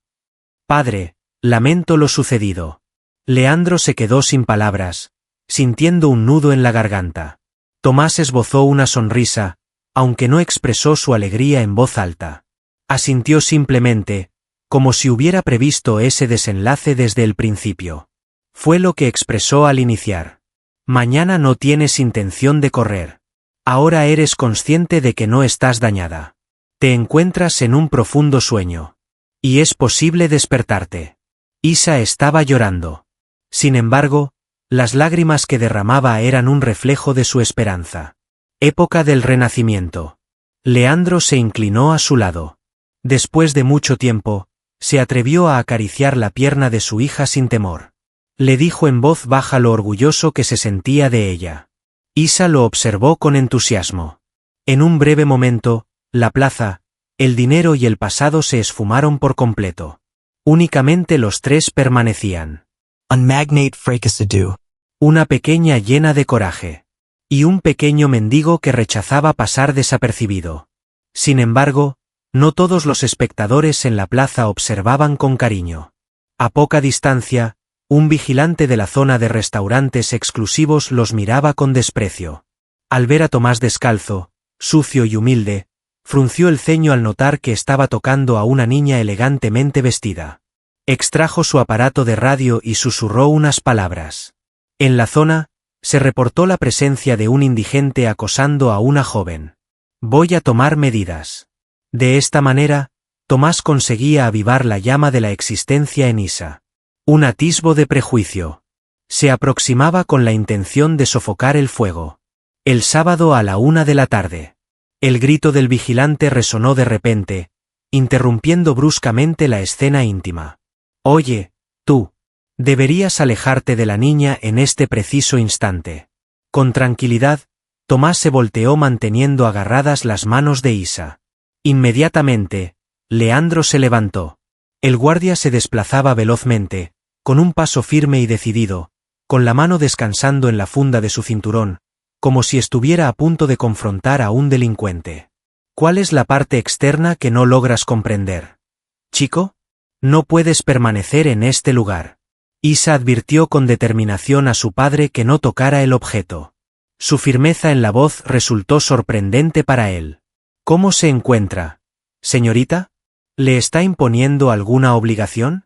Padre, lamento lo sucedido». Leandro se quedó sin palabras, sintiendo un nudo en la garganta. Tomás esbozó una sonrisa, aunque no expresó su alegría en voz alta. Asintió simplemente, como si hubiera previsto ese desenlace desde el principio. Fue lo que expresó al iniciar. Mañana no tienes intención de correr. Ahora eres consciente de que no estás dañada. Te encuentras en un profundo sueño. Y es posible despertarte. Isa estaba llorando. Sin embargo, las lágrimas que derramaba eran un reflejo de su esperanza. Época del Renacimiento. Leandro se inclinó a su lado. Después de mucho tiempo, Se atrevió a acariciar la pierna de su hija sin temor. Le dijo en voz baja lo orgulloso que se sentía de ella. Isa lo observó con entusiasmo. En un breve momento, la plaza, el dinero y el pasado se esfumaron por completo. Únicamente los tres permanecían. Un magnate fracasado. Una pequeña llena de coraje. Y un pequeño mendigo que rechazaba pasar desapercibido. Sin embargo, no todos los espectadores en la plaza observaban con cariño. A poca distancia, un vigilante de la zona de restaurantes exclusivos los miraba con desprecio. Al ver a Tomás descalzo, sucio y humilde, frunció el ceño al notar que estaba tocando a una niña elegantemente vestida. Extrajo su aparato de radio y susurró unas palabras. En la zona, se reportó la presencia de un indigente acosando a una joven. Voy a tomar medidas. De esta manera, Tomás conseguía avivar la llama de la existencia en Isa. Un atisbo de prejuicio. Se aproximaba con la intención de sofocar el fuego. El sábado a la 1 de la tarde. El grito del vigilante resonó de repente, interrumpiendo bruscamente la escena íntima. Oye, tú. Deberías alejarte de la niña en este preciso instante. Con tranquilidad, Tomás se volteó manteniendo agarradas las manos de Isa. Inmediatamente, Leandro se levantó. El guardia se desplazaba velozmente, con un paso firme y decidido, con la mano descansando en la funda de su cinturón, como si estuviera a punto de confrontar a un delincuente. ¿Cuál es la parte externa que no logras comprender? Chico, no puedes permanecer en este lugar. Isa advirtió con determinación a su padre que no tocara el objeto. Su firmeza en la voz resultó sorprendente para él. ¿Cómo se encuentra, señorita? ¿Le está imponiendo alguna obligación?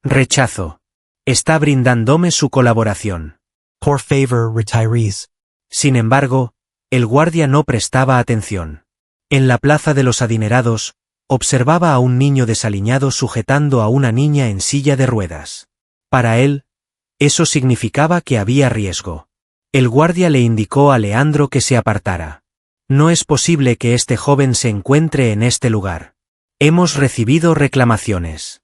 Rechazo. Está brindándome su colaboración. Por favor, retirees. Sin embargo, el guardia no prestaba atención. En la plaza de los adinerados, observaba a un niño desaliñado sujetando a una niña en silla de ruedas. Para él, eso significaba que había riesgo. El guardia le indicó a Leandro que se apartara. No es posible que este joven se encuentre en este lugar. Hemos recibido reclamaciones.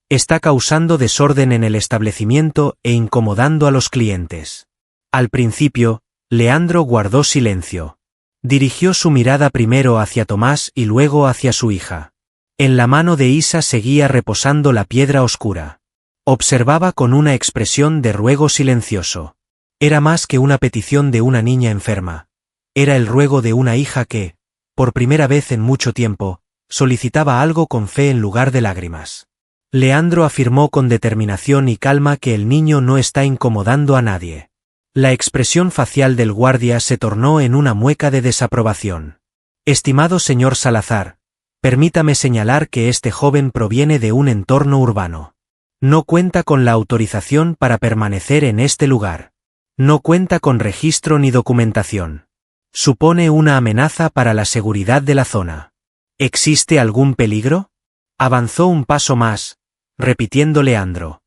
Está causando desorden en el establecimiento e incomodando a los clientes. Al principio, Leandro guardó silencio. Dirigió su mirada primero hacia Tomás y luego hacia su hija. En la mano de Isa seguía reposando la piedra oscura. Observaba con una expresión de ruego silencioso. Era más que una petición de una niña enferma. Era el ruego de una hija que, por primera vez en mucho tiempo, solicitaba algo con fe en lugar de lágrimas. Leandro afirmó con determinación y calma que el niño no está incomodando a nadie. La expresión facial del guardia se tornó en una mueca de desaprobación. Estimado señor Salazar, permítame señalar que este joven proviene de un entorno urbano. No cuenta con la autorización para permanecer en este lugar. No cuenta con registro ni documentación. Supone una amenaza para la seguridad de la zona. ¿Existe algún peligro? Avanzó un paso más, repitiendo Leandro.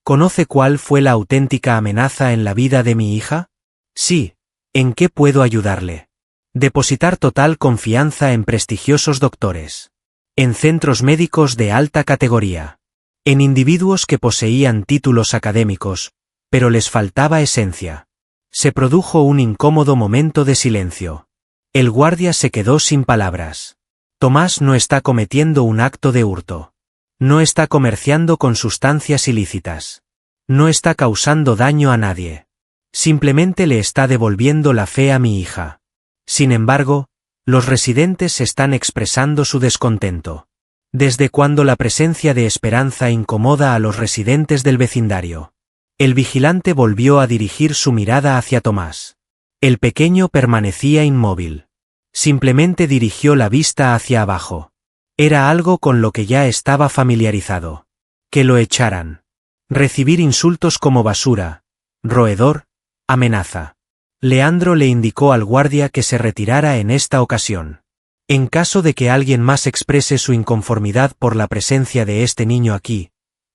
¿Conoce cuál fue la auténtica amenaza en la vida de mi hija? Sí. ¿En qué puedo ayudarle? Depositar total confianza en prestigiosos doctores. En centros médicos de alta categoría. En individuos que poseían títulos académicos, pero les faltaba esencia. Se produjo un incómodo momento de silencio. El guardia se quedó sin palabras. Tomás no está cometiendo un acto de hurto. No está comerciando con sustancias ilícitas. No está causando daño a nadie. Simplemente le está devolviendo la fe a mi hija. Sin embargo, los residentes están expresando su descontento. ¿Desde cuándo la presencia de Esperanza incomoda a los residentes del vecindario? El vigilante volvió a dirigir su mirada hacia Tomás. El pequeño permanecía inmóvil. Simplemente dirigió la vista hacia abajo. Era algo con lo que ya estaba familiarizado. Que lo echaran. Recibir insultos como basura, roedor, amenaza. Leandro le indicó al guardia que se retirara en esta ocasión. En caso de que alguien más exprese su inconformidad por la presencia de este niño aquí,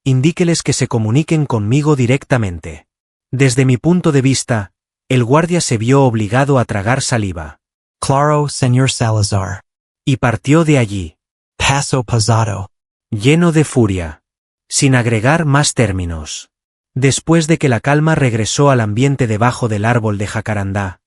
indíqueles que se comuniquen conmigo directamente. Desde mi punto de vista, el guardia se vio obligado a tragar saliva. Claro, señor Salazar. Y partió de allí. Paso pasado. lleno de furia. Sin agregar más términos. Después de que la calma regresó al ambiente debajo del árbol de jacarandá,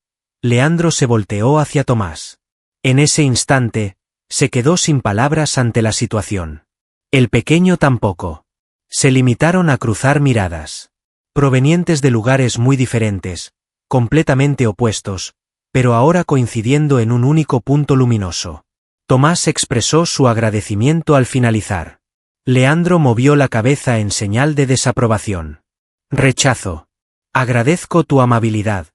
Leandro se volteó hacia Tomás. En ese instante, se quedó sin palabras ante la situación. El pequeño tampoco. Se limitaron a cruzar miradas. Provenientes de lugares muy diferentes, completamente opuestos, pero ahora coincidiendo en un único punto luminoso. Tomás expresó su agradecimiento al finalizar. Leandro movió la cabeza en señal de desaprobación. Rechazo. Agradezco tu amabilidad.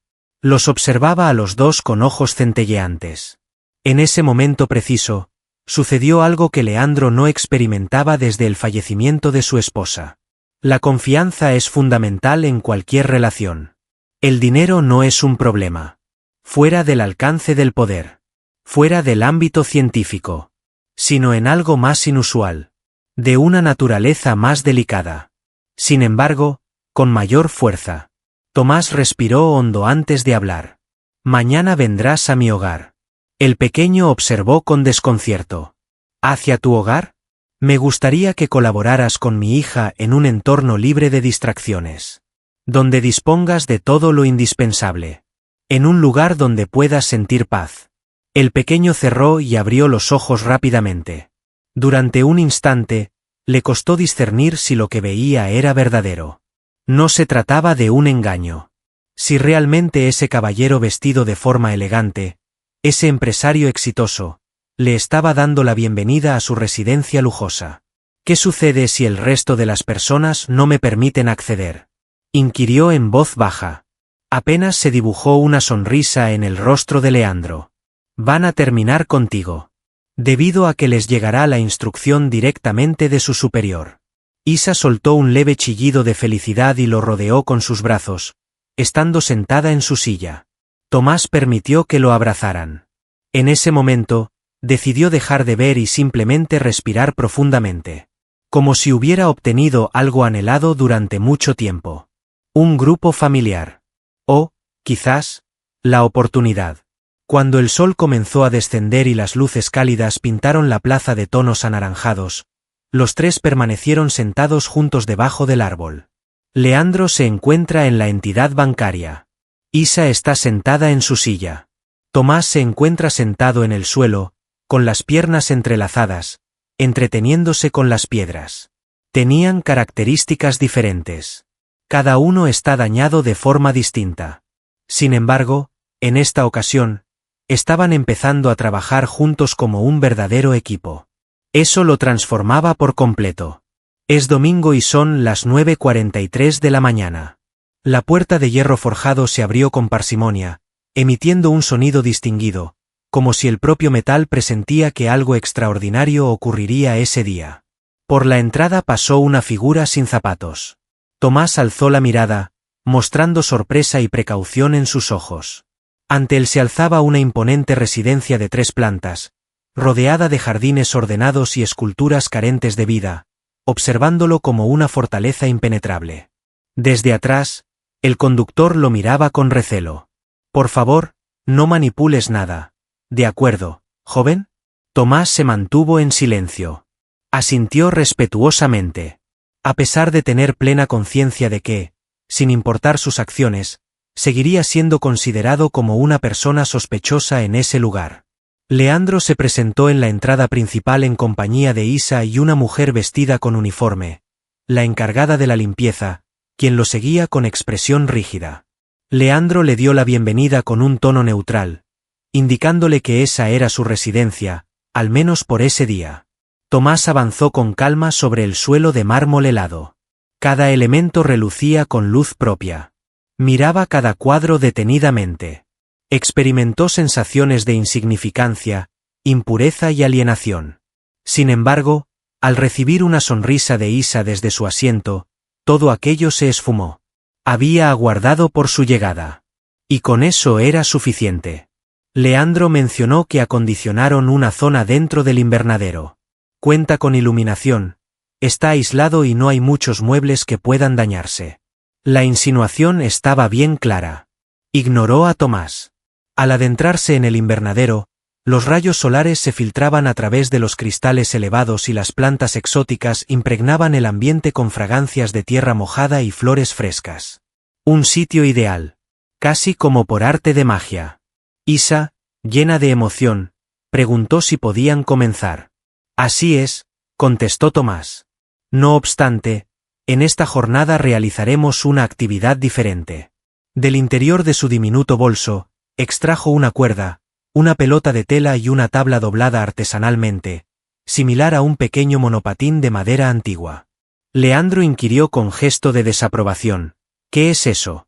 Los observaba a los dos con ojos centelleantes. En ese momento preciso, sucedió algo que Leandro no experimentaba desde el fallecimiento de su esposa. La confianza es fundamental en cualquier relación. El dinero no es un problema. Fuera del alcance del poder. Fuera del ámbito científico. Sino en algo más inusual. De una naturaleza más delicada. Sin embargo, con mayor fuerza. Tomás respiró hondo antes de hablar. Mañana vendrás a mi hogar. El pequeño observó con desconcierto. ¿Hacia tu hogar? Me gustaría que colaboraras con mi hija en un entorno libre de distracciones. Donde dispongas de todo lo indispensable. En un lugar donde puedas sentir paz. El pequeño cerró y abrió los ojos rápidamente. Durante un instante, le costó discernir si lo que veía era verdadero. No se trataba de un engaño. Si realmente ese caballero vestido de forma elegante, ese empresario exitoso, le estaba dando la bienvenida a su residencia lujosa. ¿Qué sucede si el resto de las personas no me permiten acceder? Inquirió en voz baja. Apenas se dibujó una sonrisa en el rostro de Leandro. Van a terminar contigo. Debido a que les llegará la instrucción directamente de su superior. Isa soltó un leve chillido de felicidad y lo rodeó con sus brazos, estando sentada en su silla. Tomás permitió que lo abrazaran. En ese momento, decidió dejar de ver y simplemente respirar profundamente. Como si hubiera obtenido algo anhelado durante mucho tiempo. Un grupo familiar. O, quizás, la oportunidad. Cuando el sol comenzó a descender y las luces cálidas pintaron la plaza de tonos anaranjados, los tres permanecieron sentados juntos debajo del árbol. Leandro se encuentra en la entidad bancaria. Isa está sentada en su silla. Tomás se encuentra sentado en el suelo, con las piernas entrelazadas, entreteniéndose con las piedras. Tenían características diferentes. Cada uno está dañado de forma distinta. Sin embargo, en esta ocasión, estaban empezando a trabajar juntos como un verdadero equipo. Eso lo transformaba por completo. Es domingo y son las 9:43 de la mañana. La puerta de hierro forjado se abrió con parsimonia, emitiendo un sonido distinguido, como si el propio metal presentía que algo extraordinario ocurriría ese día. Por la entrada pasó una figura sin zapatos. Tomás alzó la mirada, mostrando sorpresa y precaución en sus ojos. Ante él se alzaba una imponente residencia de 3 plantas, rodeada de jardines ordenados y esculturas carentes de vida, observándolo como una fortaleza impenetrable. Desde atrás, el conductor lo miraba con recelo. Por favor, no manipules nada. ¿De acuerdo, joven? Tomás se mantuvo en silencio. Asintió respetuosamente. A pesar de tener plena conciencia de que, sin importar sus acciones, seguiría siendo considerado como una persona sospechosa en ese lugar. Leandro se presentó en la entrada principal en compañía de Isa y una mujer vestida con uniforme, la encargada de la limpieza, quien lo seguía con expresión rígida. Leandro le dio la bienvenida con un tono neutral, indicándole que esa era su residencia, al menos por ese día. Tomás avanzó con calma sobre el suelo de mármol helado. Cada elemento relucía con luz propia. Miraba cada cuadro detenidamente. Experimentó sensaciones de insignificancia, impureza y alienación. Sin embargo, al recibir una sonrisa de Isa desde su asiento, todo aquello se esfumó. Había aguardado por su llegada. Y con eso era suficiente. Leandro mencionó que acondicionaron una zona dentro del invernadero. Cuenta con iluminación, está aislado y no hay muchos muebles que puedan dañarse. La insinuación estaba bien clara. Ignoró a Tomás. Al adentrarse en el invernadero, Los rayos solares se filtraban a través de los cristales elevados y las plantas exóticas impregnaban el ambiente con fragancias de tierra mojada y flores frescas. Un sitio ideal. Casi como por arte de magia. Isa, llena de emoción, preguntó si podían comenzar. Así es, contestó Tomás. No obstante, en esta jornada realizaremos una actividad diferente. Del interior de su diminuto bolso, extrajo una cuerda, una pelota de tela y una tabla doblada artesanalmente, similar a un pequeño monopatín de madera antigua. Leandro inquirió con gesto de desaprobación. ¿Qué es eso?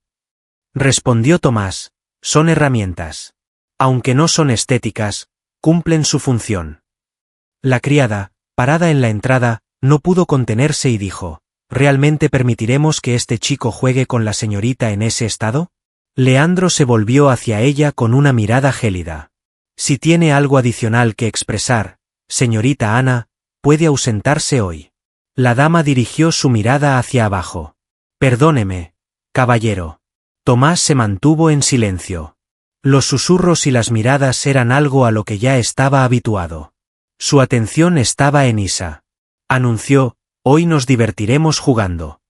Respondió Tomás, son herramientas. Aunque no son estéticas, cumplen su función. La criada, parada en la entrada, no pudo contenerse y dijo, ¿realmente permitiremos que este chico juegue con la señorita en ese estado? Leandro se volvió hacia ella con una mirada gélida. Si tiene algo adicional que expresar, señorita Ana, puede ausentarse hoy. La dama dirigió su mirada hacia abajo. Perdóneme, caballero. Tomás se mantuvo en silencio. Los susurros y las miradas eran algo a lo que ya estaba habituado. Su atención estaba en Isa. Anunció, hoy nos divertiremos jugando.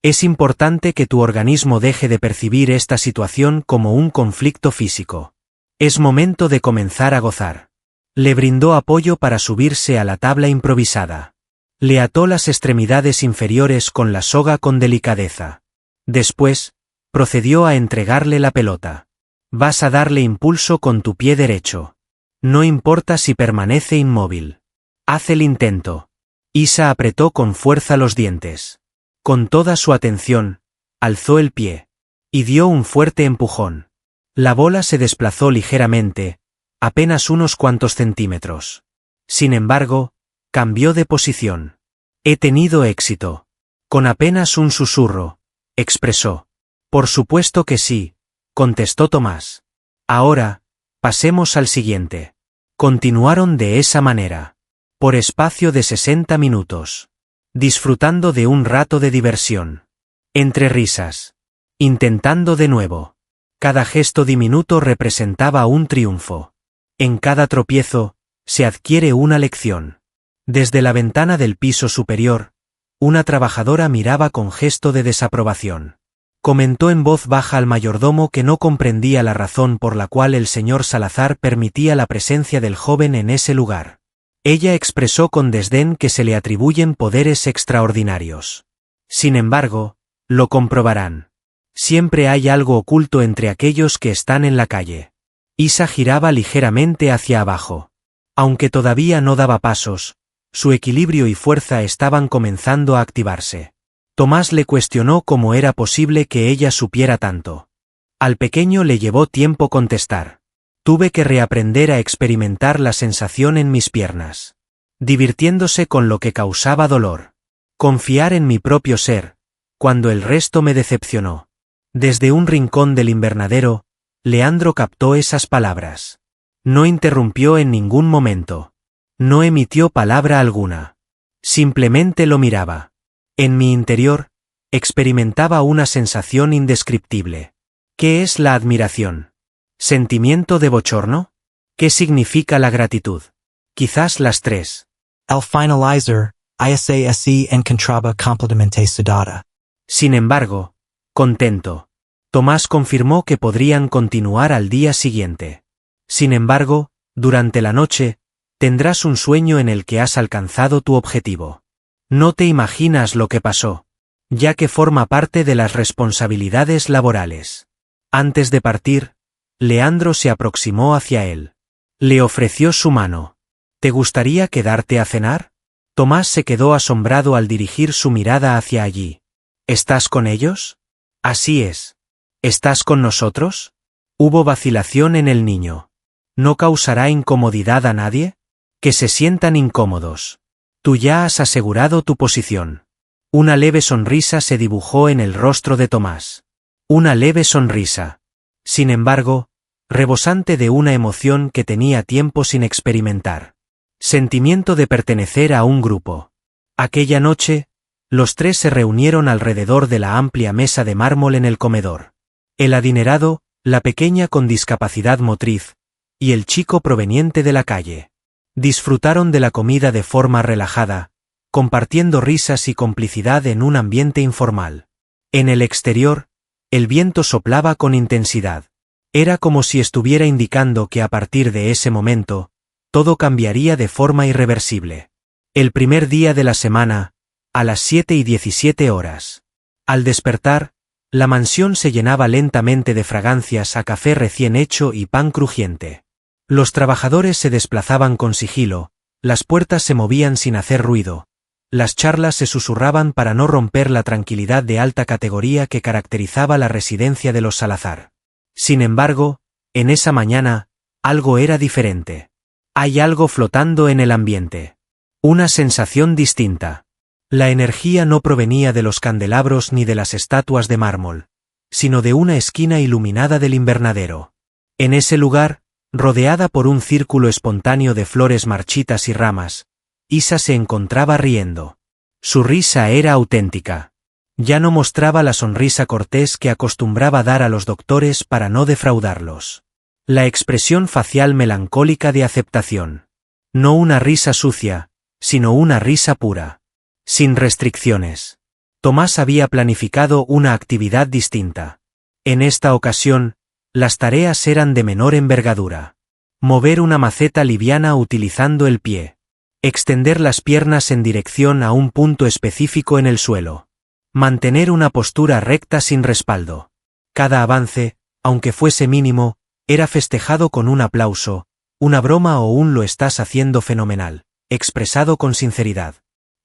Es importante que tu organismo deje de percibir esta situación como un conflicto físico. Es momento de comenzar a gozar. Le brindó apoyo para subirse a la tabla improvisada. Le ató las extremidades inferiores con la soga con delicadeza. Después, procedió a entregarle la pelota. Vas a darle impulso con tu pie derecho. No importa si permanece inmóvil. Haz el intento. Isa apretó con fuerza los dientes. Con toda su atención, alzó el pie. Y dio un fuerte empujón. La bola se desplazó ligeramente, apenas unos cuantos centímetros. Sin embargo, cambió de posición. He tenido éxito. Con apenas un susurro, expresó. Por supuesto que sí, contestó Tomás. Ahora, pasemos al siguiente. Continuaron de esa manera. Por espacio de 60 minutos. Disfrutando de un rato de diversión. Entre risas. Intentando de nuevo. Cada gesto diminuto representaba un triunfo. En cada tropiezo, se adquiere una lección. Desde la ventana del piso superior, una trabajadora miraba con gesto de desaprobación. Comentó en voz baja al mayordomo que no comprendía la razón por la cual el señor Salazar permitía la presencia del joven en ese lugar. Ella expresó con desdén que se le atribuyen poderes extraordinarios. Sin embargo, lo comprobarán. Siempre hay algo oculto entre aquellos que están en la calle. Isa giraba ligeramente hacia abajo. Aunque todavía no daba pasos, su equilibrio y fuerza estaban comenzando a activarse. Tomás le cuestionó cómo era posible que ella supiera tanto. Al pequeño le llevó tiempo contestar. Tuve que reaprender a experimentar la sensación en mis piernas. Divirtiéndose con lo que causaba dolor. Confiar en mi propio ser, cuando el resto me decepcionó. Desde un rincón del invernadero, Leandro captó esas palabras. No interrumpió en ningún momento. No emitió palabra alguna. Simplemente lo miraba. En mi interior, experimentaba una sensación indescriptible. ¿Qué es la admiración? ¿Sentimiento de bochorno? ¿Qué significa la gratitud? Quizás las tres. Al finalizer, ISASE en contraba completamente sudada. Sin embargo, contento. Tomás confirmó que podrían continuar al día siguiente. Sin embargo, durante la noche, tendrás un sueño en el que has alcanzado tu objetivo. No te imaginas lo que pasó, ya que forma parte de las responsabilidades laborales. Antes de partir, Leandro se aproximó hacia él. Le ofreció su mano. ¿Te gustaría quedarte a cenar? Tomás se quedó asombrado al dirigir su mirada hacia allí. ¿Estás con ellos? Así es. ¿Estás con nosotros? Hubo vacilación en el niño. ¿No causará incomodidad a nadie? Que se sientan incómodos. Tú ya has asegurado tu posición. Una leve sonrisa se dibujó en el rostro de Tomás. Una leve sonrisa. Sin embargo, rebosante de una emoción que tenía tiempo sin experimentar. Sentimiento de pertenecer a un grupo. Aquella noche, los tres se reunieron alrededor de la amplia mesa de mármol en el comedor. El adinerado, la pequeña con discapacidad motriz, y el chico proveniente de la calle. Disfrutaron de la comida de forma relajada, compartiendo risas y complicidad en un ambiente informal. En el exterior, el viento soplaba con intensidad. Era como si estuviera indicando que a partir de ese momento, todo cambiaría de forma irreversible. El primer día de la semana, a las 7:17 horas. Al despertar, la mansión se llenaba lentamente de fragancias a café recién hecho y pan crujiente. Los trabajadores se desplazaban con sigilo, las puertas se movían sin hacer ruido, las charlas se susurraban para no romper la tranquilidad de alta categoría que caracterizaba la residencia de los Salazar. Sin embargo, en esa mañana, algo era diferente. Hay algo flotando en el ambiente. Una sensación distinta. La energía no provenía de los candelabros ni de las estatuas de mármol, sino de una esquina iluminada del invernadero. En ese lugar, rodeada por un círculo espontáneo de flores marchitas y ramas, Isa se encontraba riendo. Su risa era auténtica. Ya no mostraba la sonrisa cortés que acostumbraba dar a los doctores para no defraudarlos. La expresión facial melancólica de aceptación. No una risa sucia, sino una risa pura. Sin restricciones. Tomás había planificado una actividad distinta. En esta ocasión, las tareas eran de menor envergadura. Mover una maceta liviana utilizando el pie. Extender las piernas en dirección a un punto específico en el suelo. Mantener una postura recta sin respaldo. Cada avance, aunque fuese mínimo, era festejado con un aplauso, una broma o un "lo estás haciendo fenomenal", expresado con sinceridad.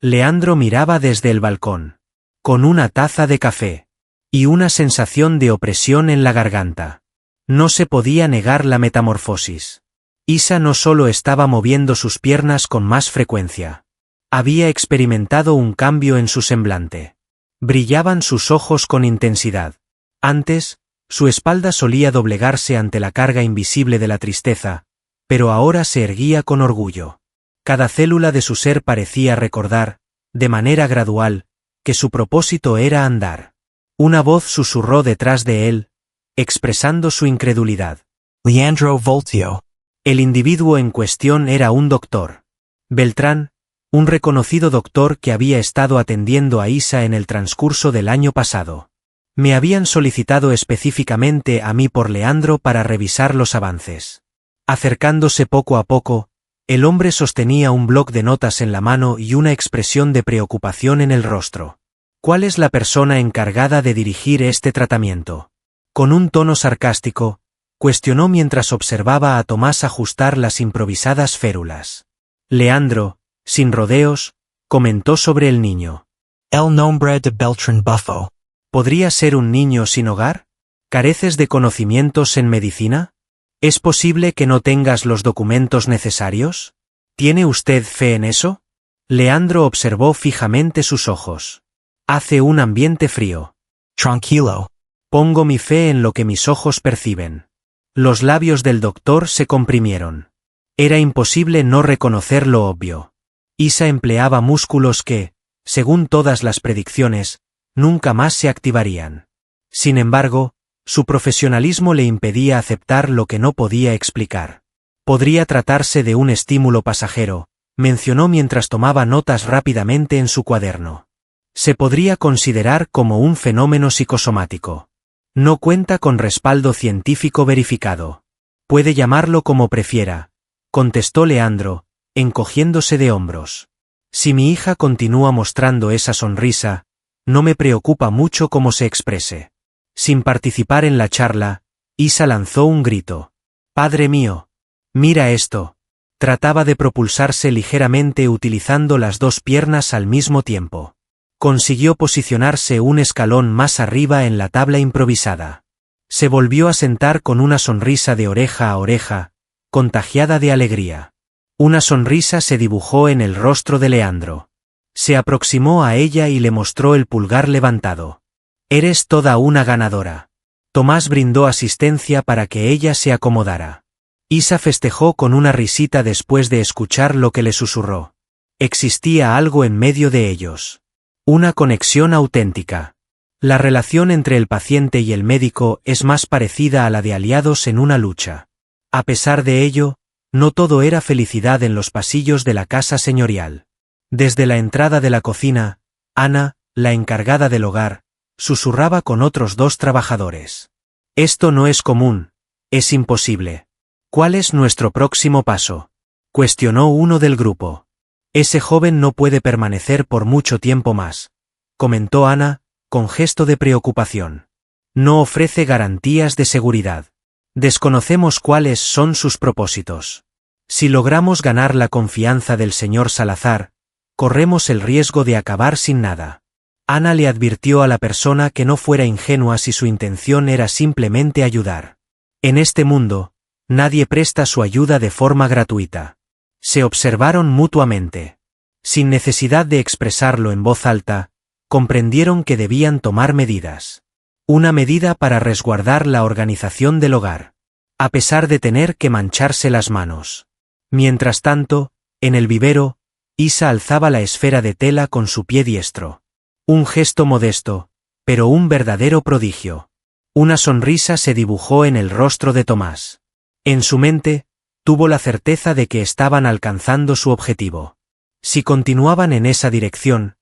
Leandro miraba desde el balcón. Con una taza de café. Y una sensación de opresión en la garganta. No se podía negar la metamorfosis. Isa no solo estaba moviendo sus piernas con más frecuencia. Había experimentado un cambio en su semblante. Brillaban sus ojos con intensidad. Antes, su espalda solía doblegarse ante la carga invisible de la tristeza, pero ahora se erguía con orgullo. Cada célula de su ser parecía recordar, de manera gradual, que su propósito era andar. Una voz susurró detrás de él, expresando su incredulidad. Leandro Voltio. El individuo en cuestión era un doctor. Beltrán, un reconocido doctor que había estado atendiendo a Isa en el transcurso del año pasado. Me habían solicitado específicamente a mí por Leandro para revisar los avances. Acercándose poco a poco, el hombre sostenía un bloc de notas en la mano y una expresión de preocupación en el rostro. ¿Cuál es la persona encargada de dirigir este tratamiento? Con un tono sarcástico, cuestionó mientras observaba a Tomás ajustar las improvisadas férulas. Leandro, sin rodeos, comentó sobre el niño. El nombre de Beltrán Buffo. ¿Podría ser un niño sin hogar? ¿Careces de conocimientos en medicina? ¿Es posible que no tengas los documentos necesarios? ¿Tiene usted fe en eso? Leandro observó fijamente sus ojos. Hace un ambiente frío. Tranquilo. Pongo mi fe en lo que mis ojos perciben. Los labios del doctor se comprimieron. Era imposible no reconocer lo obvio. Isa empleaba músculos que, según todas las predicciones, nunca más se activarían. Sin embargo, su profesionalismo le impedía aceptar lo que no podía explicar. Podría tratarse de un estímulo pasajero, mencionó mientras tomaba notas rápidamente en su cuaderno. Se podría considerar como un fenómeno psicosomático. No cuenta con respaldo científico verificado. Puede llamarlo como prefiera, contestó Leandro, encogiéndose de hombros. Si mi hija continúa mostrando esa sonrisa, no me preocupa mucho cómo se exprese. Sin participar en la charla, Isa lanzó un grito. «¡Padre mío! ¡Mira esto!». Trataba de propulsarse ligeramente utilizando las dos piernas al mismo tiempo. Consiguió posicionarse un escalón más arriba en la tabla improvisada. Se volvió a sentar con una sonrisa de oreja a oreja, contagiada de alegría. Una sonrisa se dibujó en el rostro de Leandro. Se aproximó a ella y le mostró el pulgar levantado. «Eres toda una ganadora». Tomás brindó asistencia para que ella se acomodara. Isa festejó con una risita después de escuchar lo que le susurró. Existía algo en medio de ellos. Una conexión auténtica. La relación entre el paciente y el médico es más parecida a la de aliados en una lucha. A pesar de ello, no todo era felicidad en los pasillos de la casa señorial. Desde la entrada de la cocina, Ana, la encargada del hogar, susurraba con otros 2 trabajadores. Esto no es común, es imposible. ¿Cuál es nuestro próximo paso?, cuestionó uno del grupo. Ese joven no puede permanecer por mucho tiempo más, comentó Ana, con gesto de preocupación. No ofrece garantías de seguridad. Desconocemos cuáles son sus propósitos. Si logramos ganar la confianza del señor Salazar, corremos el riesgo de acabar sin nada. Ana le advirtió a la persona que no fuera ingenua si su intención era simplemente ayudar. En este mundo, nadie presta su ayuda de forma gratuita. Se observaron mutuamente. Sin necesidad de expresarlo en voz alta, comprendieron que debían tomar medidas. Una medida para resguardar la organización del hogar, a pesar de tener que mancharse las manos. Mientras tanto, en el vivero, Isa alzaba la esfera de tela con su pie diestro. Un gesto modesto, pero un verdadero prodigio. Una sonrisa se dibujó en el rostro de Tomás. En su mente, tuvo la certeza de que estaban alcanzando su objetivo. Si continuaban en esa dirección,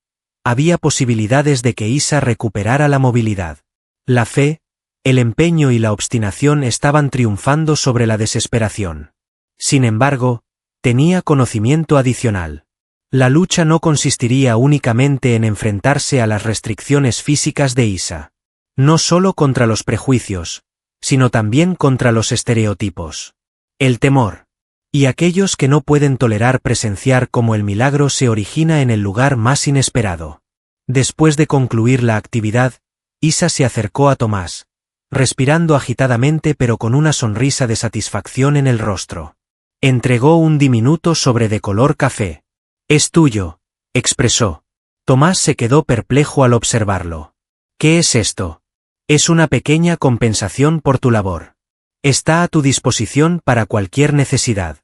había posibilidades de que Isa recuperara la movilidad. La fe, el empeño y la obstinación estaban triunfando sobre la desesperación. Sin embargo, tenía conocimiento adicional. La lucha no consistiría únicamente en enfrentarse a las restricciones físicas de Isa. No solo contra los prejuicios, sino también contra los estereotipos. El temor. Y aquellos que no pueden tolerar presenciar cómo el milagro se origina en el lugar más inesperado. Después de concluir la actividad, Isa se acercó a Tomás, respirando agitadamente pero con una sonrisa de satisfacción en el rostro. Entregó un diminuto sobre de color café. «Es tuyo», expresó. Tomás se quedó perplejo al observarlo. «¿Qué es esto?» «Es una pequeña compensación por tu labor. Está a tu disposición para cualquier necesidad».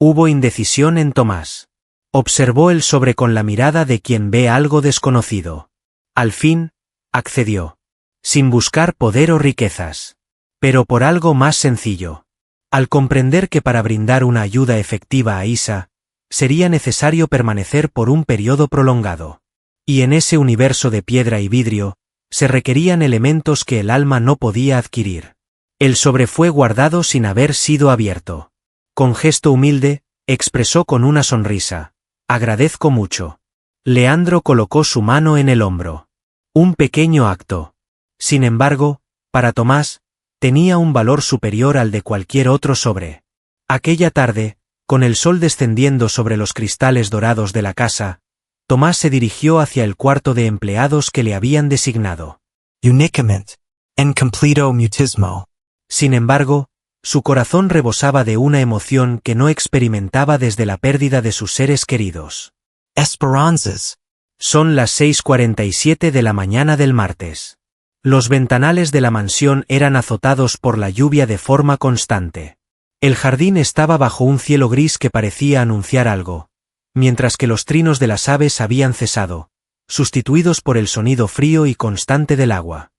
Hubo indecisión en Tomás. Observó el sobre con la mirada de quien ve algo desconocido. Al fin, accedió. Sin buscar poder o riquezas. Pero por algo más sencillo. Al comprender que para brindar una ayuda efectiva a Isa, sería necesario permanecer por un periodo prolongado. Y en ese universo de piedra y vidrio, se requerían elementos que el alma no podía adquirir. El sobre fue guardado sin haber sido abierto. Con gesto humilde, expresó con una sonrisa: «Agradezco mucho». Leandro colocó su mano en el hombro. Un pequeño acto. Sin embargo, para Tomás, tenía un valor superior al de cualquier otro sobre. Aquella tarde, con el sol descendiendo sobre los cristales dorados de la casa, Tomás se dirigió hacia el cuarto de empleados que le habían designado. Unicament. En completo mutismo. Sin embargo, su corazón rebosaba de una emoción que no experimentaba desde la pérdida de sus seres queridos. Esperanzas. Son las 6:47 de la mañana del martes. Los ventanales de la mansión eran azotados por la lluvia de forma constante. El jardín estaba bajo un cielo gris que parecía anunciar algo, mientras que los trinos de las aves habían cesado, sustituidos por el sonido frío y constante del agua.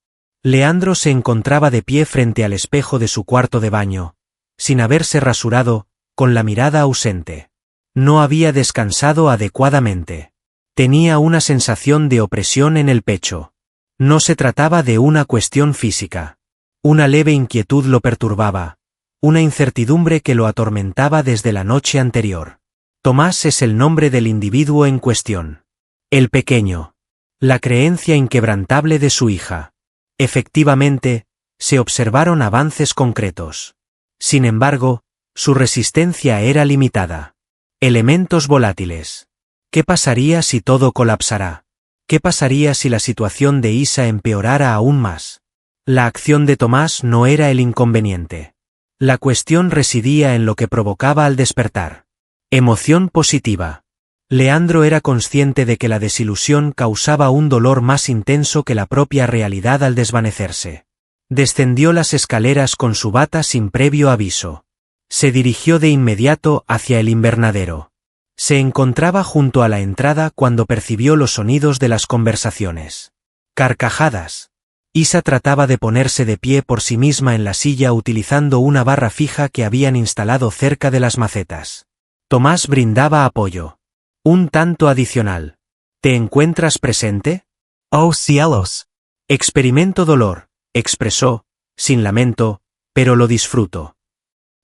Leandro se encontraba de pie frente al espejo de su cuarto de baño, sin haberse rasurado, con la mirada ausente. No había descansado adecuadamente. Tenía una sensación de opresión en el pecho. No se trataba de una cuestión física. Una leve inquietud lo perturbaba, una incertidumbre que lo atormentaba desde la noche anterior. Tomás es el nombre del individuo en cuestión. El pequeño. La creencia inquebrantable de su hija. Efectivamente, se observaron avances concretos. Sin embargo, su resistencia era limitada. Elementos volátiles. ¿Qué pasaría si todo colapsara? ¿Qué pasaría si la situación de Isa empeorara aún más? La acción de Tomás no era el inconveniente. La cuestión residía en lo que provocaba al despertar. Emoción positiva. Leandro era consciente de que la desilusión causaba un dolor más intenso que la propia realidad al desvanecerse. Descendió las escaleras con su bata sin previo aviso. Se dirigió de inmediato hacia el invernadero. Se encontraba junto a la entrada cuando percibió los sonidos de las conversaciones. Carcajadas. Isa trataba de ponerse de pie por sí misma en la silla utilizando una barra fija que habían instalado cerca de las macetas. Tomás brindaba apoyo. Un tanto adicional. ¿Te encuentras presente? Oh cielos. Experimento dolor, expresó, sin lamento, pero lo disfruto.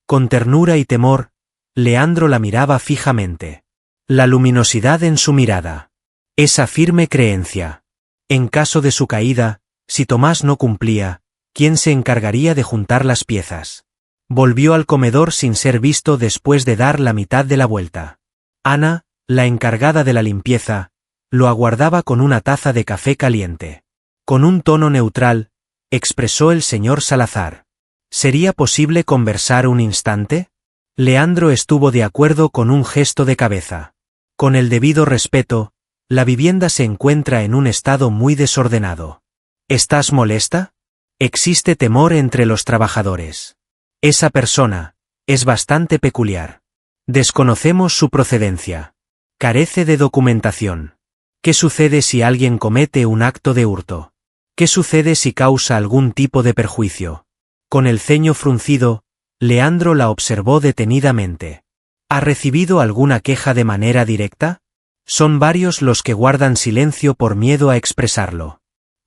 Con ternura y temor, Leandro la miraba fijamente. La luminosidad en su mirada. Esa firme creencia. En caso de su caída, si Tomás no cumplía, ¿quién se encargaría de juntar las piezas? Volvió al comedor sin ser visto después de dar la mitad de la vuelta. Ana, la encargada de la limpieza, lo aguardaba con una taza de café caliente. Con un tono neutral, expresó el señor Salazar. ¿Sería posible conversar un instante? Leandro estuvo de acuerdo con un gesto de cabeza. Con el debido respeto, la vivienda se encuentra en un estado muy desordenado. ¿Estás molesta? Existe temor entre los trabajadores. Esa persona es bastante peculiar. Desconocemos su procedencia. Carece de documentación. ¿Qué sucede si alguien comete un acto de hurto? ¿Qué sucede si causa algún tipo de perjuicio? Con el ceño fruncido, Leandro la observó detenidamente. ¿Ha recibido alguna queja de manera directa? Son varios los que guardan silencio por miedo a expresarlo.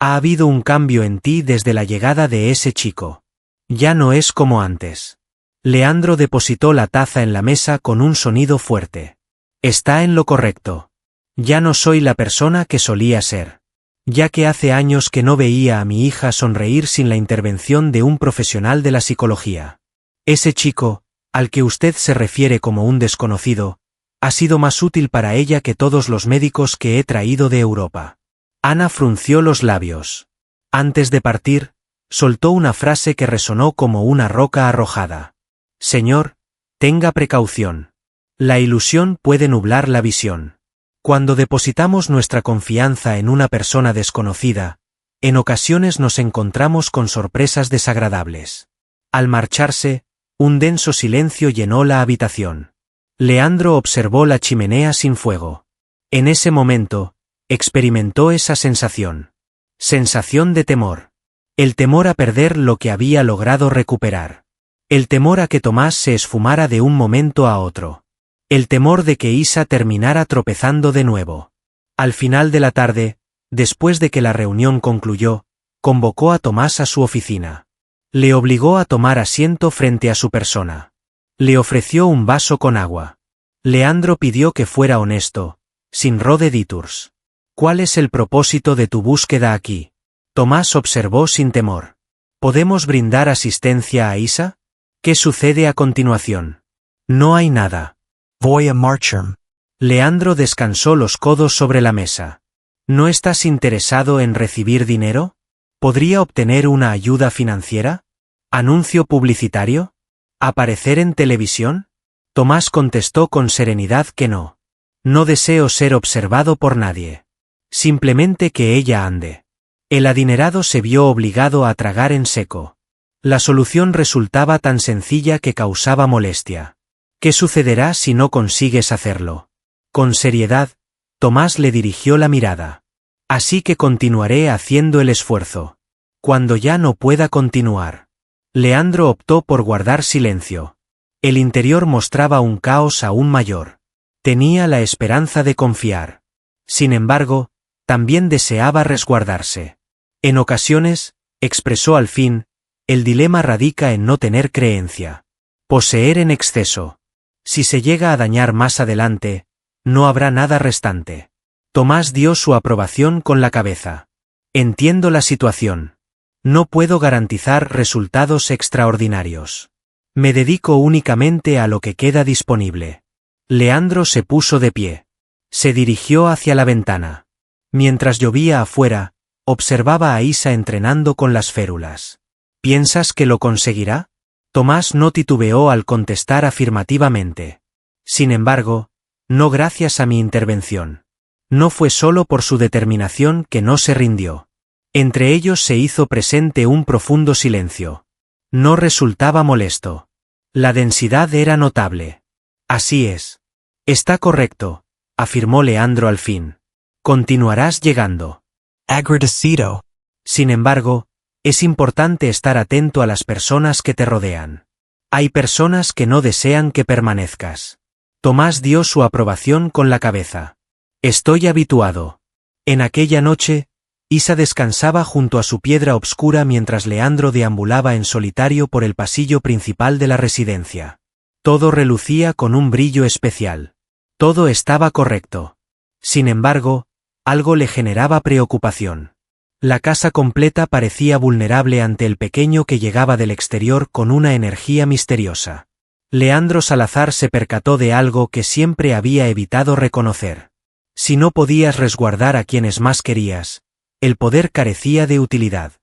Ha habido un cambio en ti desde la llegada de ese chico. Ya no es como antes. Leandro depositó la taza en la mesa con un sonido fuerte. Está en lo correcto. Ya no soy la persona que solía ser. Ya que hace años que no veía a mi hija sonreír sin la intervención de un profesional de la psicología. Ese chico, al que usted se refiere como un desconocido, ha sido más útil para ella que todos los médicos que he traído de Europa. Ana frunció los labios. Antes de partir, soltó una frase que resonó como una roca arrojada. Señor, tenga precaución. La ilusión puede nublar la visión. Cuando depositamos nuestra confianza en una persona desconocida, en ocasiones nos encontramos con sorpresas desagradables. Al marcharse, un denso silencio llenó la habitación. Leandro observó la chimenea sin fuego. En ese momento, experimentó esa sensación. Sensación de temor. El temor a perder lo que había logrado recuperar. El temor a que Tomás se esfumara de un momento a otro. El temor de que Isa terminara tropezando de nuevo. Al final de la tarde, después de que la reunión concluyó, convocó a Tomás a su oficina. Le obligó a tomar asiento frente a su persona. Le ofreció un vaso con agua. Leandro pidió que fuera honesto, sin rodediturs. ¿Cuál es el propósito de tu búsqueda aquí? Tomás observó sin temor. ¿Podemos brindar asistencia a Isa? ¿Qué sucede a continuación? No hay nada. Voy a marcharme. Leandro descansó los codos sobre la mesa. ¿No estás interesado en recibir dinero? ¿Podría obtener una ayuda financiera? ¿Anuncio publicitario? ¿Aparecer en televisión? Tomás contestó con serenidad que no. No deseo ser observado por nadie. Simplemente que ella ande. El adinerado se vio obligado a tragar en seco. La solución resultaba tan sencilla que causaba molestia. ¿Qué sucederá si no consigues hacerlo? Con seriedad, Tomás le dirigió la mirada. Así que continuaré haciendo el esfuerzo. Cuando ya no pueda continuar. Leandro optó por guardar silencio. El interior mostraba un caos aún mayor. Tenía la esperanza de confiar. Sin embargo, también deseaba resguardarse. En ocasiones, expresó al fin, el dilema radica en no tener creencia. Poseer en exceso. Si se llega a dañar más adelante, no habrá nada restante. Tomás dio su aprobación con la cabeza. Entiendo la situación. No puedo garantizar resultados extraordinarios. Me dedico únicamente a lo que queda disponible. Leandro se puso de pie. Se dirigió hacia la ventana. Mientras llovía afuera, observaba a Isa entrenando con las férulas. ¿Piensas que lo conseguirá? Tomás no titubeó al contestar afirmativamente. Sin embargo, no gracias a mi intervención. No fue solo por su determinación que no se rindió. Entre ellos se hizo presente un profundo silencio. No resultaba molesto. La densidad era notable. Así es. Está correcto, afirmó Leandro al fin. Continuarás llegando. Agradecido. Sin embargo, Es importante estar atento a las personas que te rodean. Hay personas que no desean que permanezcas. Tomás dio su aprobación con la cabeza. Estoy habituado. En aquella noche, Isa descansaba junto a su piedra obscura mientras Leandro deambulaba en solitario por el pasillo principal de la residencia. Todo relucía con un brillo especial. Todo estaba correcto. Sin embargo, algo le generaba preocupación. La casa completa parecía vulnerable ante el pequeño que llegaba del exterior con una energía misteriosa. Leandro Salazar se percató de algo que siempre había evitado reconocer. Si no podías resguardar a quienes más querías, el poder carecía de utilidad.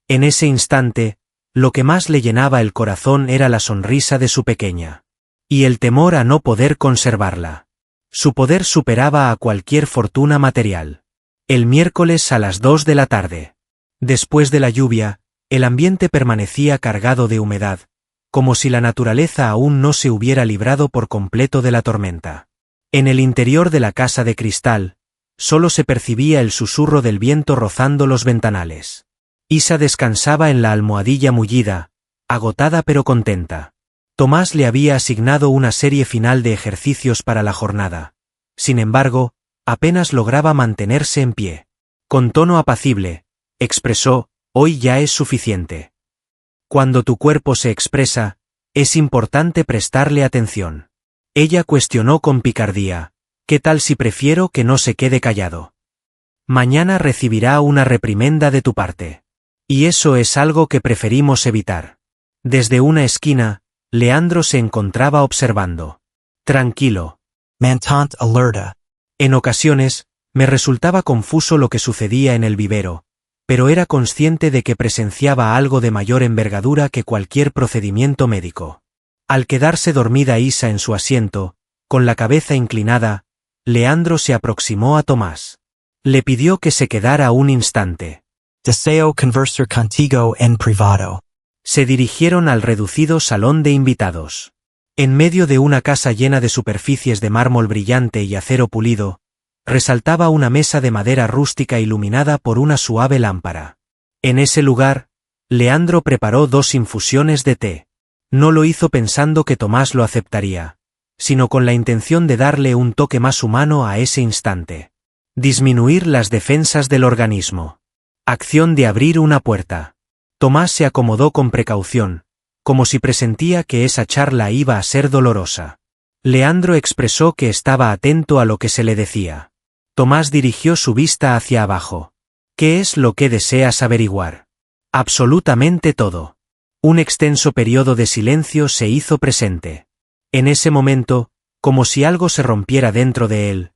En ese instante, lo que más le llenaba el corazón era la sonrisa de su pequeña. Y el temor a no poder conservarla. Su poder superaba a cualquier fortuna material. El miércoles a las 2 de la tarde. Después de la lluvia, el ambiente permanecía cargado de humedad, como si la naturaleza aún no se hubiera librado por completo de la tormenta. En el interior de la casa de cristal, solo se percibía el susurro del viento rozando los ventanales. Isa descansaba en la almohadilla mullida, agotada pero contenta. Tomás le había asignado una serie final de ejercicios para la jornada. Sin embargo, apenas lograba mantenerse en pie. Con tono apacible, expresó, hoy ya es suficiente. Cuando tu cuerpo se expresa, es importante prestarle atención. Ella cuestionó con picardía, ¿qué tal si prefiero que no se quede callado? Mañana recibirá una reprimenda de tu parte. Y eso es algo que preferimos evitar. Desde una esquina, Leandro se encontraba observando. Tranquilo. M'entend alerta. En ocasiones, me resultaba confuso lo que sucedía en el vivero, pero era consciente de que presenciaba algo de mayor envergadura que cualquier procedimiento médico. Al quedarse dormida Isa en su asiento, con la cabeza inclinada, Leandro se aproximó a Tomás. Le pidió que se quedara un instante. Deseo conversar contigo en privado. Se dirigieron al reducido salón de invitados. En medio de una casa llena de superficies de mármol brillante y acero pulido, resaltaba una mesa de madera rústica iluminada por una suave lámpara. En ese lugar, Leandro preparó 2 infusiones de té. No lo hizo pensando que Tomás lo aceptaría, sino con la intención de darle un toque más humano a ese instante. Disminuir las defensas del organismo. Acción de abrir una puerta. Tomás se acomodó con precaución, como si presentía que esa charla iba a ser dolorosa. Leandro expresó que estaba atento a lo que se le decía. Tomás dirigió su vista hacia abajo. ¿Qué es lo que deseas averiguar? Absolutamente todo. Un extenso periodo de silencio se hizo presente. En ese momento, como si algo se rompiera dentro de él,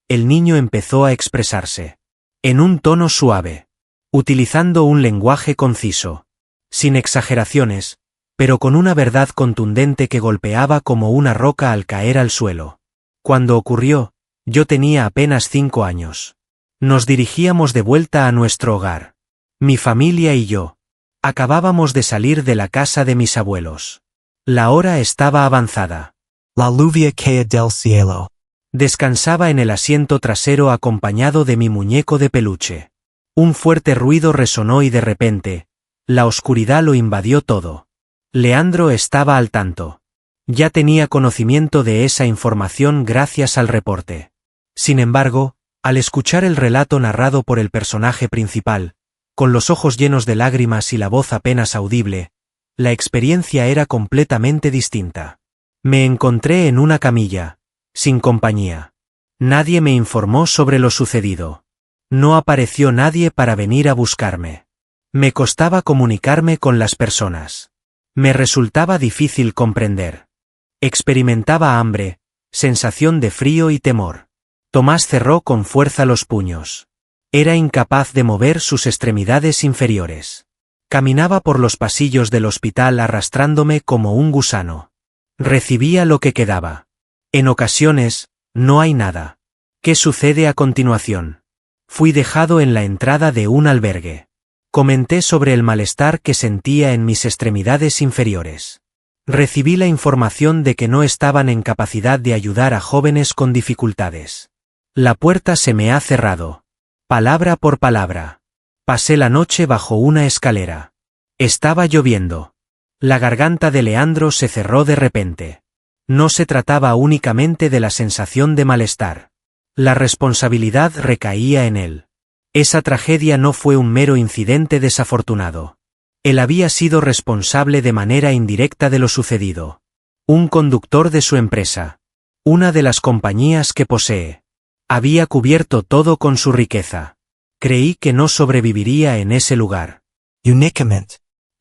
el niño empezó a expresarse. En un tono suave. Utilizando un lenguaje conciso. Sin exageraciones, pero con una verdad contundente que golpeaba como una roca al caer al suelo. Cuando ocurrió, yo tenía apenas 5 años. Nos dirigíamos de vuelta a nuestro hogar. Mi familia y yo. Acabábamos de salir de la casa de mis abuelos. La hora estaba avanzada. La lluvia cae del cielo. Descansaba en el asiento trasero acompañado de mi muñeco de peluche. Un fuerte ruido resonó y de repente, la oscuridad lo invadió todo. Leandro estaba al tanto. Ya tenía conocimiento de esa información gracias al reporte. Sin embargo, al escuchar el relato narrado por el personaje principal, con los ojos llenos de lágrimas y la voz apenas audible, la experiencia era completamente distinta. Me encontré en una camilla, sin compañía. Nadie me informó sobre lo sucedido. No apareció nadie para venir a buscarme. Me costaba comunicarme con las personas. Me resultaba difícil comprender. Experimentaba hambre, sensación de frío y temor. Tomás cerró con fuerza los puños. Era incapaz de mover sus extremidades inferiores. Caminaba por los pasillos del hospital arrastrándome como un gusano. Recibía lo que quedaba. En ocasiones, no hay nada. ¿Qué sucede a continuación? Fui dejado en la entrada de un albergue. Comenté sobre el malestar que sentía en mis extremidades inferiores. Recibí la información de que no estaban en capacidad de ayudar a jóvenes con dificultades. La puerta se me ha cerrado. Palabra por palabra. Pasé la noche bajo una escalera. Estaba lloviendo. La garganta de Leandro se cerró de repente. No se trataba únicamente de la sensación de malestar. La responsabilidad recaía en él. Esa tragedia no fue un mero incidente desafortunado. Él había sido responsable de manera indirecta de lo sucedido. Un conductor de su empresa. Una de las compañías que posee. Había cubierto todo con su riqueza. Creí que no sobreviviría en ese lugar. Unicament.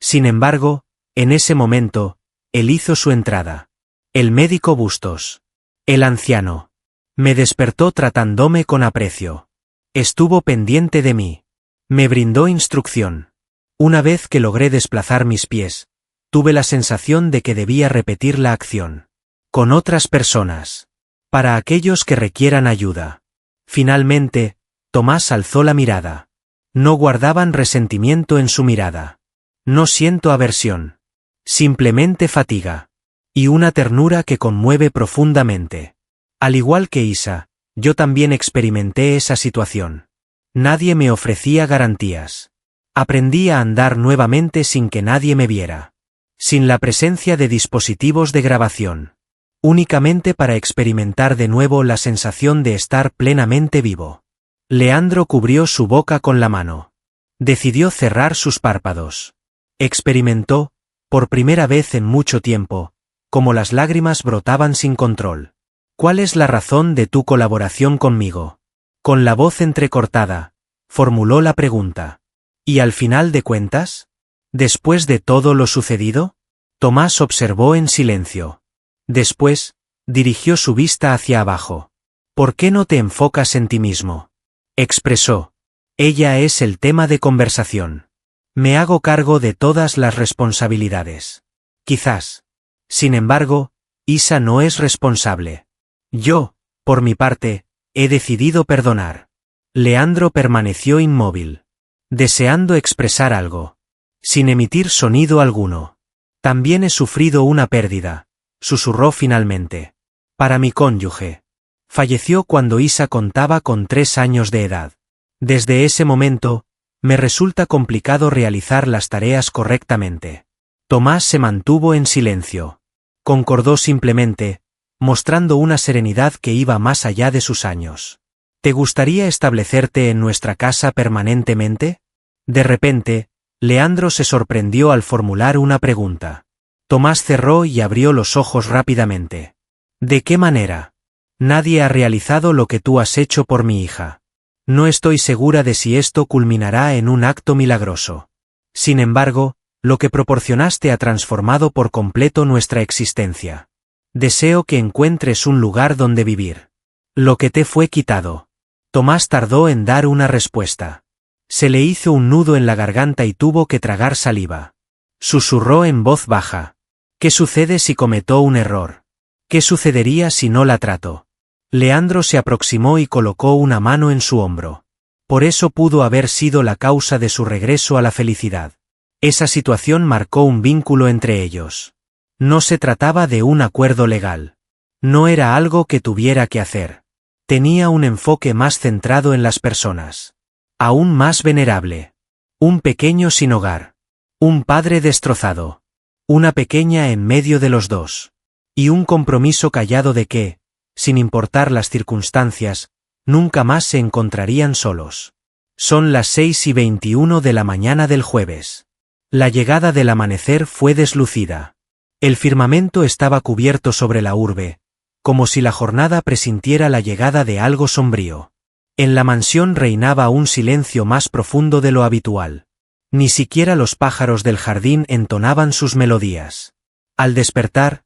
Sin embargo, en ese momento, él hizo su entrada. El médico Bustos. El anciano. Me despertó tratándome con aprecio. Estuvo pendiente de mí. Me brindó instrucción. Una vez que logré desplazar mis pies, tuve la sensación de que debía repetir la acción. Con otras personas. Para aquellos que requieran ayuda. Finalmente, Tomás alzó la mirada. No guardaban resentimiento en su mirada. No siento aversión. Simplemente fatiga. Y una ternura que conmueve profundamente. Al igual que Isa, yo también experimenté esa situación. Nadie me ofrecía garantías. Aprendí a andar nuevamente sin que nadie me viera. Sin la presencia de dispositivos de grabación. Únicamente para experimentar de nuevo la sensación de estar plenamente vivo. Leandro cubrió su boca con la mano. Decidió cerrar sus párpados. Experimentó, por primera vez en mucho tiempo, como las lágrimas brotaban sin control. ¿Cuál es la razón de tu colaboración conmigo? Con la voz entrecortada, formuló la pregunta. ¿Y al final de cuentas? ¿Después de todo lo sucedido? Tomás observó en silencio. Después, dirigió su vista hacia abajo. ¿Por qué no te enfocas en ti mismo? Expresó. Ella es el tema de conversación. Me hago cargo de todas las responsabilidades. Quizás. Sin embargo, Isa no es responsable. Yo, por mi parte, he decidido perdonar. Leandro permaneció inmóvil. Deseando expresar algo. Sin emitir sonido alguno. También he sufrido una pérdida, susurró finalmente. Para mi cónyuge. Falleció cuando Isa contaba con 3 años de edad. Desde ese momento, me resulta complicado realizar las tareas correctamente. Tomás se mantuvo en silencio. Concordó simplemente, mostrando una serenidad que iba más allá de sus años. ¿Te gustaría establecerte en nuestra casa permanentemente? De repente, Leandro se sorprendió al formular una pregunta. Tomás cerró y abrió los ojos rápidamente. ¿De qué manera? Nadie ha realizado lo que tú has hecho por mi hija. No estoy segura de si esto culminará en un acto milagroso. Sin embargo, lo que proporcionaste ha transformado por completo nuestra existencia. Deseo que encuentres un lugar donde vivir. Lo que te fue quitado. Tomás tardó en dar una respuesta. Se le hizo un nudo en la garganta y tuvo que tragar saliva. Susurró en voz baja. ¿Qué sucede si cometó un error? ¿Qué sucedería si no la trato? Leandro se aproximó y colocó una mano en su hombro. Por eso pudo haber sido la causa de su regreso a la felicidad. Esa situación marcó un vínculo entre ellos. No se trataba de un acuerdo legal. No era algo que tuviera que hacer. Tenía un enfoque más centrado en las personas. Aún más venerable. Un pequeño sin hogar. Un padre destrozado. Una pequeña en medio de los dos. Y un compromiso callado de que, sin importar las circunstancias, nunca más se encontrarían solos. Son las 6:21 de la mañana del jueves. La llegada del amanecer fue deslucida. El firmamento estaba cubierto sobre la urbe, como si la jornada presintiera la llegada de algo sombrío. En la mansión reinaba un silencio más profundo de lo habitual. Ni siquiera los pájaros del jardín entonaban sus melodías. Al despertar,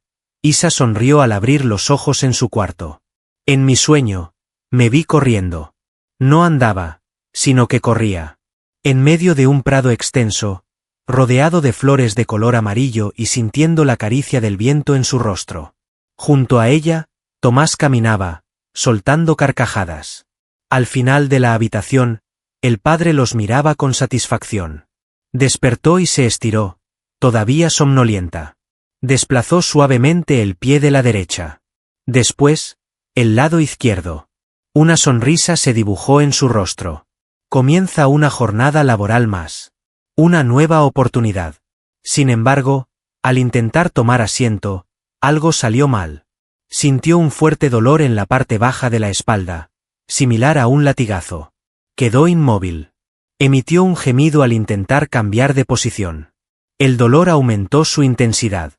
Isa sonrió al abrir los ojos en su cuarto. En mi sueño, me vi corriendo. No andaba, sino que corría. En medio de un prado extenso, rodeado de flores de color amarillo y sintiendo la caricia del viento en su rostro. Junto a ella, Tomás caminaba, soltando carcajadas. Al final de la habitación, el padre los miraba con satisfacción. Despertó y se estiró, todavía somnolienta. Desplazó suavemente el pie de la derecha. Después, el lado izquierdo. Una sonrisa se dibujó en su rostro. Comienza una jornada laboral más. Una nueva oportunidad. Sin embargo, al intentar tomar asiento, algo salió mal. Sintió un fuerte dolor en la parte baja de la espalda, similar a un latigazo. Quedó inmóvil. Emitió un gemido al intentar cambiar de posición. El dolor aumentó su intensidad.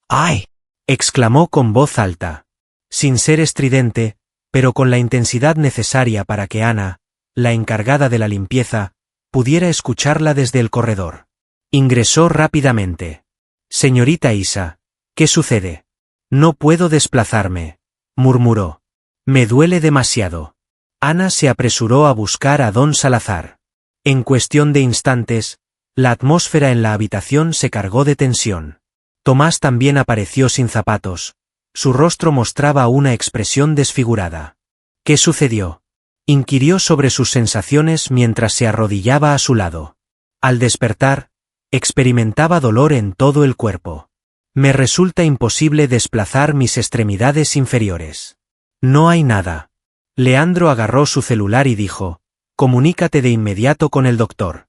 ¡Ay! Exclamó con voz alta. Sin ser estridente, pero con la intensidad necesaria para que Ana, la encargada de la limpieza, pudiera escucharla desde el corredor. Ingresó rápidamente. Señorita Isa, ¿qué sucede? No puedo desplazarme, murmuró. Me duele demasiado. Ana se apresuró a buscar a don Salazar. En cuestión de instantes, la atmósfera en la habitación se cargó de tensión. Tomás también apareció sin zapatos. Su rostro mostraba una expresión desfigurada. ¿Qué sucedió? Inquirió sobre sus sensaciones mientras se arrodillaba a su lado. Al despertar, experimentaba dolor en todo el cuerpo. Me resulta imposible desplazar mis extremidades inferiores. No hay nada. Leandro agarró su celular y dijo, comunícate de inmediato con el doctor.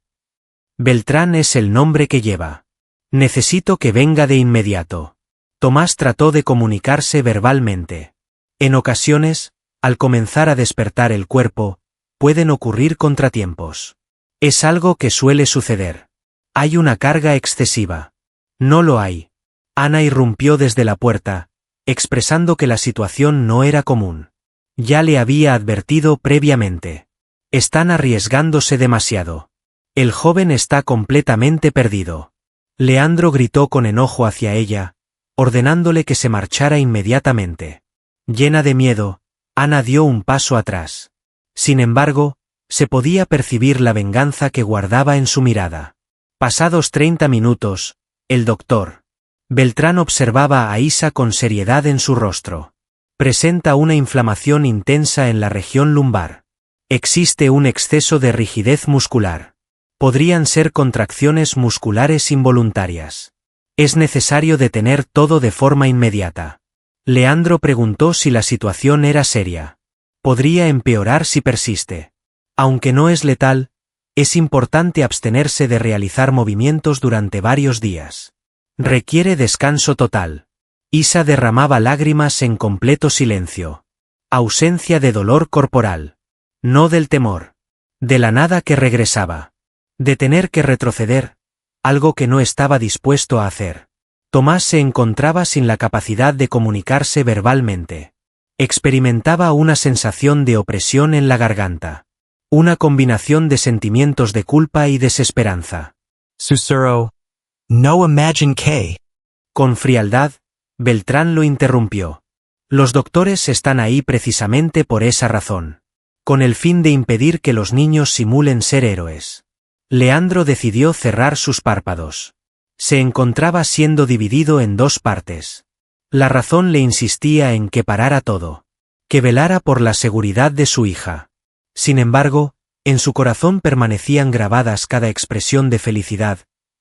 Beltrán es el nombre que lleva. Necesito que venga de inmediato. Tomás trató de comunicarse verbalmente. En ocasiones, al comenzar a despertar el cuerpo, pueden ocurrir contratiempos. Es algo que suele suceder. Hay una carga excesiva. No lo hay. Ana irrumpió desde la puerta, expresando que la situación no era común. Ya le había advertido previamente. Están arriesgándose demasiado. El joven está completamente perdido. Leandro gritó con enojo hacia ella, ordenándole que se marchara inmediatamente. Llena de miedo, Ana dio un paso atrás. Sin embargo, se podía percibir la venganza que guardaba en su mirada. Pasados 30 minutos, el doctor Beltrán observaba a Isa con seriedad en su rostro. Presenta una inflamación intensa en la región lumbar. Existe un exceso de rigidez muscular. Podrían ser contracciones musculares involuntarias. Es necesario detener todo de forma inmediata. Leandro preguntó si la situación era seria. Podría empeorar si persiste. Aunque no es letal, es importante abstenerse de realizar movimientos durante varios días. Requiere descanso total. Isa derramaba lágrimas en completo silencio. Ausencia de dolor corporal. No del temor. De la nada que regresaba. De tener que retroceder, algo que no estaba dispuesto a hacer. Tomás se encontraba sin la capacidad de comunicarse verbalmente. Experimentaba una sensación de opresión en la garganta. Una combinación de sentimientos de culpa y desesperanza. Susurro. No imagine que. Con frialdad, Beltrán lo interrumpió. Los doctores están ahí precisamente por esa razón. Con el fin de impedir que los niños simulen ser héroes. Leandro decidió cerrar sus párpados. Se encontraba siendo dividido en dos partes. La razón le insistía en que parara todo. Que velara por la seguridad de su hija. Sin embargo, en su corazón permanecían grabadas cada expresión de felicidad,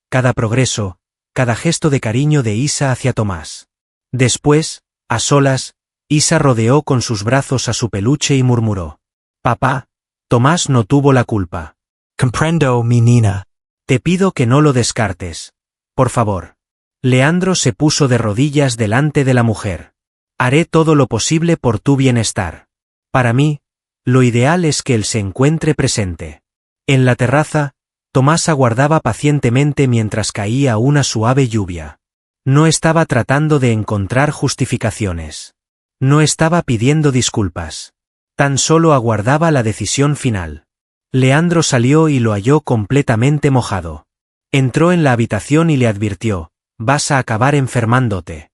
cada progreso, cada gesto de cariño de Isa hacia Tomás. Después, a solas, Isa rodeó con sus brazos a su peluche y murmuró. Papá, Tomás no tuvo la culpa. Comprendo, mi nina. Te pido que no lo descartes. Por favor. Leandro se puso de rodillas delante de la mujer. Haré todo lo posible por tu bienestar. Para mí, lo ideal es que él se encuentre presente. En la terraza, Tomás aguardaba pacientemente mientras caía una suave lluvia. No estaba tratando de encontrar justificaciones. No estaba pidiendo disculpas. Tan solo aguardaba la decisión final. Leandro salió y lo halló completamente mojado. Entró en la habitación y le advirtió, vas a acabar enfermándote.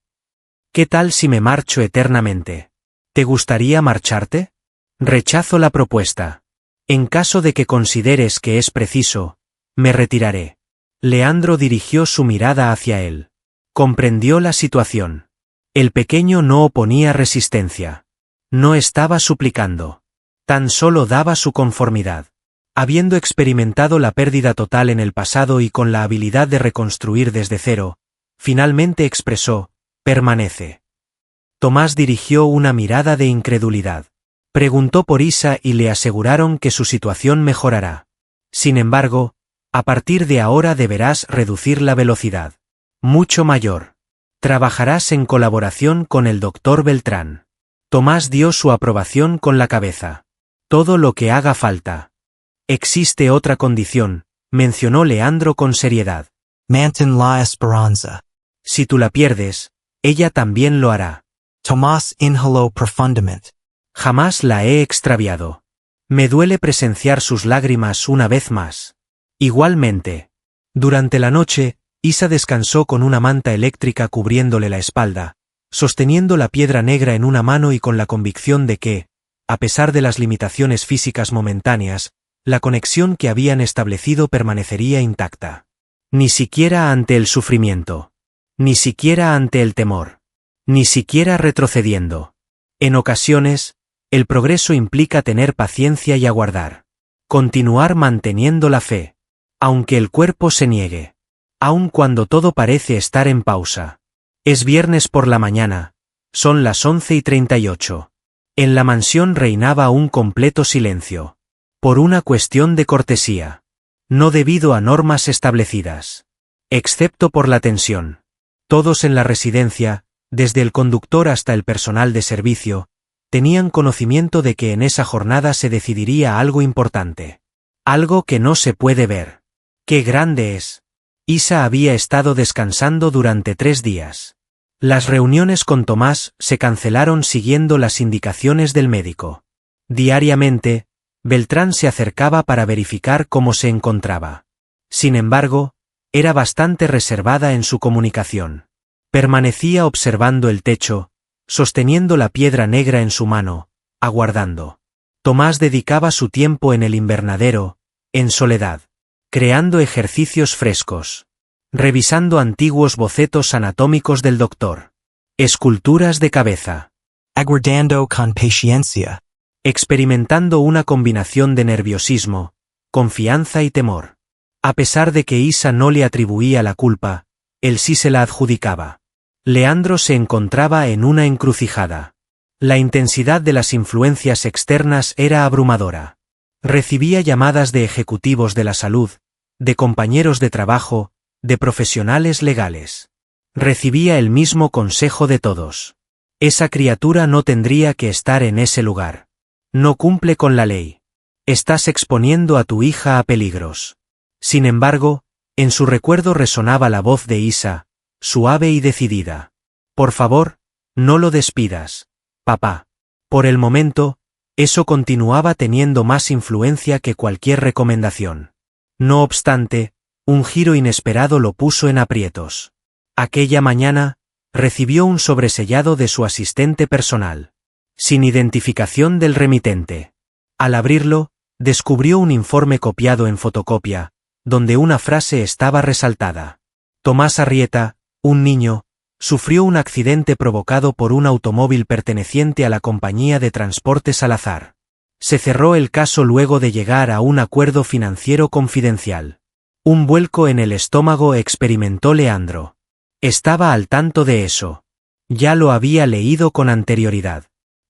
¿Qué tal si me marcho eternamente? ¿Te gustaría marcharte? Rechazo la propuesta. En caso de que consideres que es preciso, me retiraré. Leandro dirigió su mirada hacia él. Comprendió la situación. El pequeño no oponía resistencia. No estaba suplicando. Tan solo daba su conformidad. Habiendo experimentado la pérdida total en el pasado y con la habilidad de reconstruir desde cero, finalmente expresó, permanece. Tomás dirigió una mirada de incredulidad. Preguntó por Isa y le aseguraron que su situación mejorará. Sin embargo, a partir de ahora deberás reducir la velocidad. Mucho mayor. Trabajarás en colaboración con el Dr. Beltrán. Tomás dio su aprobación con la cabeza. Todo lo que haga falta. Existe otra condición, mencionó Leandro con seriedad. Manten la esperanza. Si tú la pierdes, ella también lo hará. Tomás inhaló profundamente. Jamás la he extraviado. Me duele presenciar sus lágrimas una vez más. Igualmente. Durante la noche, Isa descansó con una manta eléctrica cubriéndole la espalda, sosteniendo la piedra negra en una mano y con la convicción de que, a pesar de las limitaciones físicas momentáneas, la conexión que habían establecido permanecería intacta. Ni siquiera ante el sufrimiento. Ni siquiera ante el temor. Ni siquiera retrocediendo. En ocasiones, el progreso implica tener paciencia y aguardar. Continuar manteniendo la fe. Aunque el cuerpo se niegue. Aun cuando todo parece estar en pausa. Es viernes por la mañana. Son las 11:38. En la mansión reinaba un completo silencio. Por una cuestión de cortesía. No debido a normas establecidas. Excepto por la tensión. Todos en la residencia, desde el conductor hasta el personal de servicio, tenían conocimiento de que en esa jornada se decidiría algo importante. Algo que no se puede ver. ¡Qué grande es! Isa había estado descansando durante 3 días. Las reuniones con Tomás se cancelaron siguiendo las indicaciones del médico. Diariamente, Beltrán se acercaba para verificar cómo se encontraba. Sin embargo, era bastante reservada en su comunicación. Permanecía observando el techo, sosteniendo la piedra negra en su mano, aguardando. Tomás dedicaba su tiempo en el invernadero, en soledad, creando ejercicios frescos, revisando antiguos bocetos anatómicos del doctor, esculturas de cabeza, Aguardando con paciencia. experimentando una combinación de nerviosismo, confianza y temor. A pesar de que Isa no le atribuía la culpa, él sí se la adjudicaba. Leandro se encontraba en una encrucijada. La intensidad de las influencias externas era abrumadora. Recibía llamadas de ejecutivos de la salud, de compañeros de trabajo, de profesionales legales. Recibía el mismo consejo de todos. Esa criatura no tendría que estar en ese lugar. No cumple con la ley. Estás exponiendo a tu hija a peligros. Sin embargo, en su recuerdo resonaba la voz de Isa, suave y decidida. Por favor, no lo despidas, papá. Por el momento, eso continuaba teniendo más influencia que cualquier recomendación. No obstante, un giro inesperado lo puso en aprietos. Aquella mañana, recibió un sobresellado de su asistente personal. Sin identificación del remitente. Al abrirlo, descubrió un informe copiado en fotocopia, donde una frase estaba resaltada. Tomás Arrieta, un niño, sufrió un accidente provocado por un automóvil perteneciente a la compañía de transporte Salazar. Se cerró el caso luego de llegar a un acuerdo financiero confidencial. Un vuelco en el estómago experimentó Leandro. Estaba al tanto de eso. Ya lo había leído con anterioridad.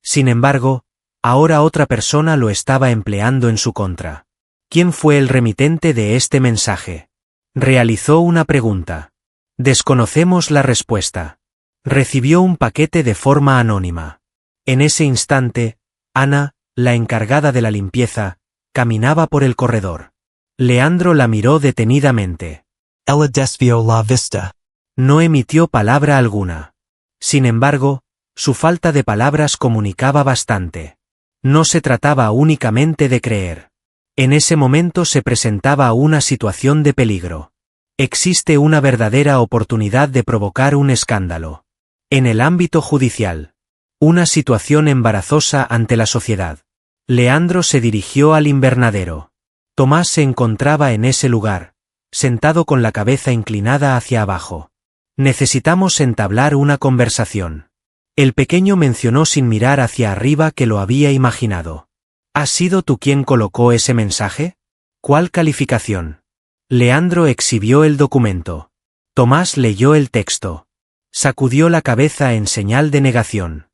Sin embargo, ahora otra persona lo estaba empleando en su contra. ¿Quién fue el remitente de este mensaje? Realizó una pregunta. Desconocemos la respuesta. Recibió un paquete de forma anónima. En ese instante, Ana, la encargada de la limpieza, caminaba por el corredor. Leandro la miró detenidamente. Ella desvió la vista. No emitió palabra alguna. Sin embargo, su falta de palabras comunicaba bastante. No se trataba únicamente de creer. En ese momento se presentaba una situación de peligro. Existe una verdadera oportunidad de provocar un escándalo. En el ámbito judicial. Una situación embarazosa ante la sociedad. Leandro se dirigió al invernadero. Tomás se encontraba en ese lugar, sentado con la cabeza inclinada hacia abajo. Necesitamos entablar una conversación. El pequeño mencionó sin mirar hacia arriba que lo había imaginado. ¿Has sido tú quien colocó ese mensaje? ¿Cuál calificación? Leandro exhibió el documento. Tomás leyó el texto. Sacudió la cabeza en señal de negación.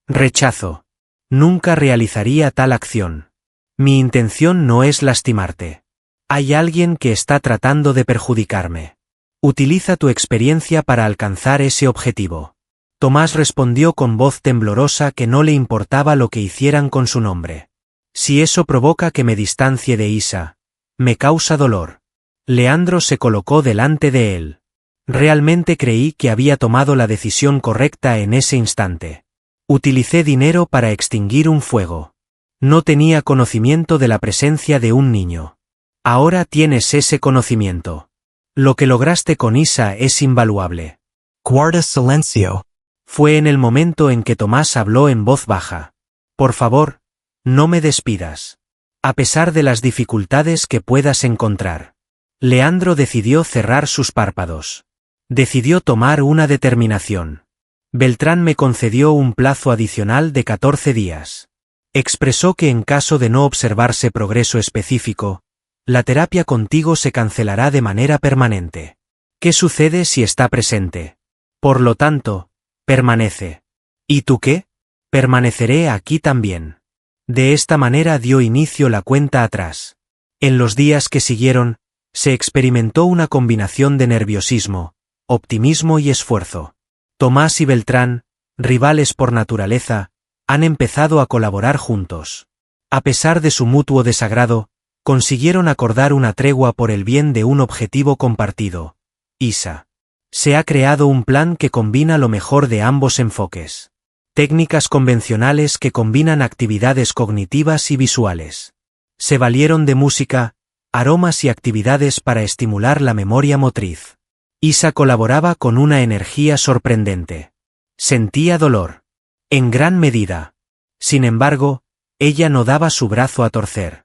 Rechazo. Nunca realizaría tal acción. Mi intención no es lastimarte. Hay alguien que está tratando de perjudicarme. Utiliza tu experiencia para alcanzar ese objetivo. Tomás respondió con voz temblorosa que no le importaba lo que hicieran con su nombre. Si eso provoca que me distancie de Isa, me causa dolor. Leandro se colocó delante de él. Realmente creí que había tomado la decisión correcta en ese instante. Utilicé dinero para extinguir un fuego. No tenía conocimiento de la presencia de un niño. Ahora tienes ese conocimiento. Lo que lograste con Isa es invaluable. Guarda silencio. Fue en el momento en que Tomás habló en voz baja. Por favor, no me despidas. A pesar de las dificultades que puedas encontrar. Leandro decidió cerrar sus párpados. Decidió tomar una determinación. Beltrán me concedió un plazo adicional de 14 días. Expresó que en caso de no observarse progreso específico, la terapia contigo se cancelará de manera permanente. ¿Qué sucede si está presente? Por lo tanto, permanece. ¿Y tú qué? Permaneceré aquí también. De esta manera dio inicio la cuenta atrás. En los días que siguieron, se experimentó una combinación de nerviosismo, optimismo y esfuerzo. Tomás y Beltrán, rivales por naturaleza, han empezado a colaborar juntos. A pesar de su mutuo desagrado, consiguieron acordar una tregua por el bien de un objetivo compartido. Isa. Se ha creado un plan que combina lo mejor de ambos enfoques. Técnicas convencionales que combinan actividades cognitivas y visuales. Se valieron de música, aromas y actividades para estimular la memoria motriz. Isa colaboraba con una energía sorprendente. Sentía dolor. En gran medida. Sin embargo, ella no daba su brazo a torcer.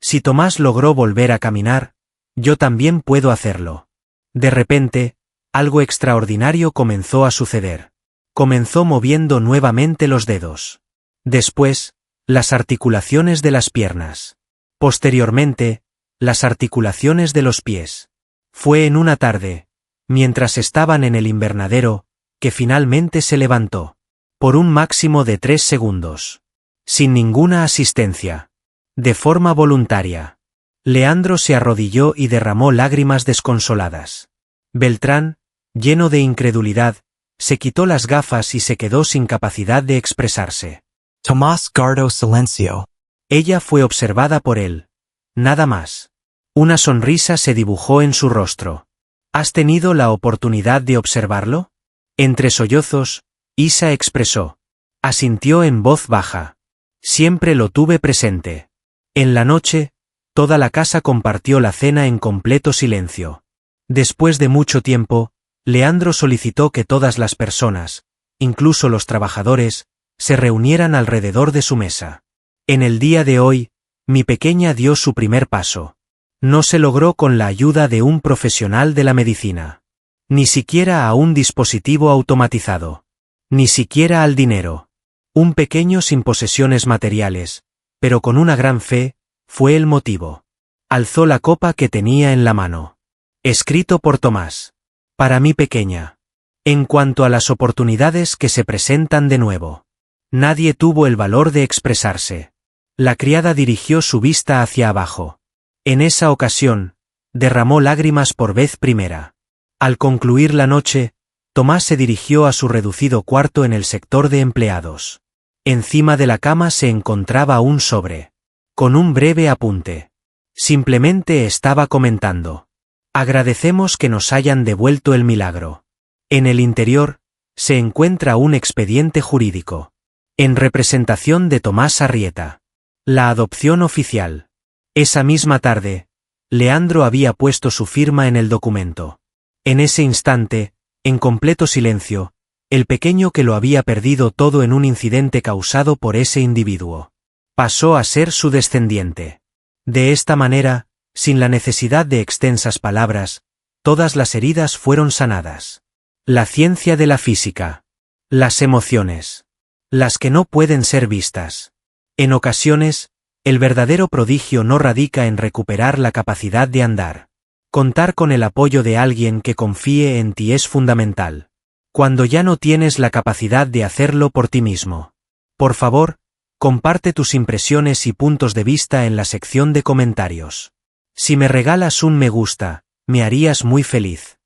Si Tomás logró volver a caminar, yo también puedo hacerlo. De repente, algo extraordinario comenzó a suceder. Comenzó moviendo nuevamente los dedos. Después, las articulaciones de las piernas. Posteriormente, las articulaciones de los pies. Fue en una tarde, mientras estaban en el invernadero, que finalmente se levantó. Por un máximo de 3 segundos. Sin ninguna asistencia. De forma voluntaria. Leandro se arrodilló y derramó lágrimas desconsoladas. Beltrán, lleno de incredulidad, se quitó las gafas y se quedó sin capacidad de expresarse. Tomás guardó silencio. Ella fue observada por él. Nada más. Una sonrisa se dibujó en su rostro. ¿Has tenido la oportunidad de observarlo? Entre sollozos, Isa expresó. Asintió en voz baja. Siempre lo tuve presente. En la noche, toda la casa compartió la cena en completo silencio. Después de mucho tiempo, Leandro solicitó que todas las personas, incluso los trabajadores, se reunieran alrededor de su mesa. En el día de hoy, mi pequeña dio su primer paso. No se logró con la ayuda de un profesional de la medicina. Ni siquiera a un dispositivo automatizado. Ni siquiera al dinero. Un pequeño sin posesiones materiales, pero con una gran fe, fue el motivo. Alzó la copa que tenía en la mano. Escrito por Tomás. Para mi pequeña. En cuanto a las oportunidades que se presentan de nuevo. Nadie tuvo el valor de expresarse. La criada dirigió su vista hacia abajo. En esa ocasión, derramó lágrimas por vez primera. Al concluir la noche, Tomás se dirigió a su reducido cuarto en el sector de empleados. Encima de la cama se encontraba un sobre. Con un breve apunte. Simplemente estaba comentando. Agradecemos que nos hayan devuelto el milagro. En el interior, se encuentra un expediente jurídico. En representación de Tomás Arrieta. La adopción oficial. Esa misma tarde, Leandro había puesto su firma en el documento. En ese instante, en completo silencio, el pequeño que lo había perdido todo en un incidente causado por ese individuo. Pasó a ser su descendiente. De esta manera, sin la necesidad de extensas palabras, todas las heridas fueron sanadas. La ciencia de la física. Las emociones. Las que no pueden ser vistas. En ocasiones, el verdadero prodigio no radica en recuperar la capacidad de andar. Contar con el apoyo de alguien que confíe en ti es fundamental. Cuando ya no tienes la capacidad de hacerlo por ti mismo. Por favor, comparte tus impresiones y puntos de vista en la sección de comentarios. Si me regalas un me gusta, me harías muy feliz.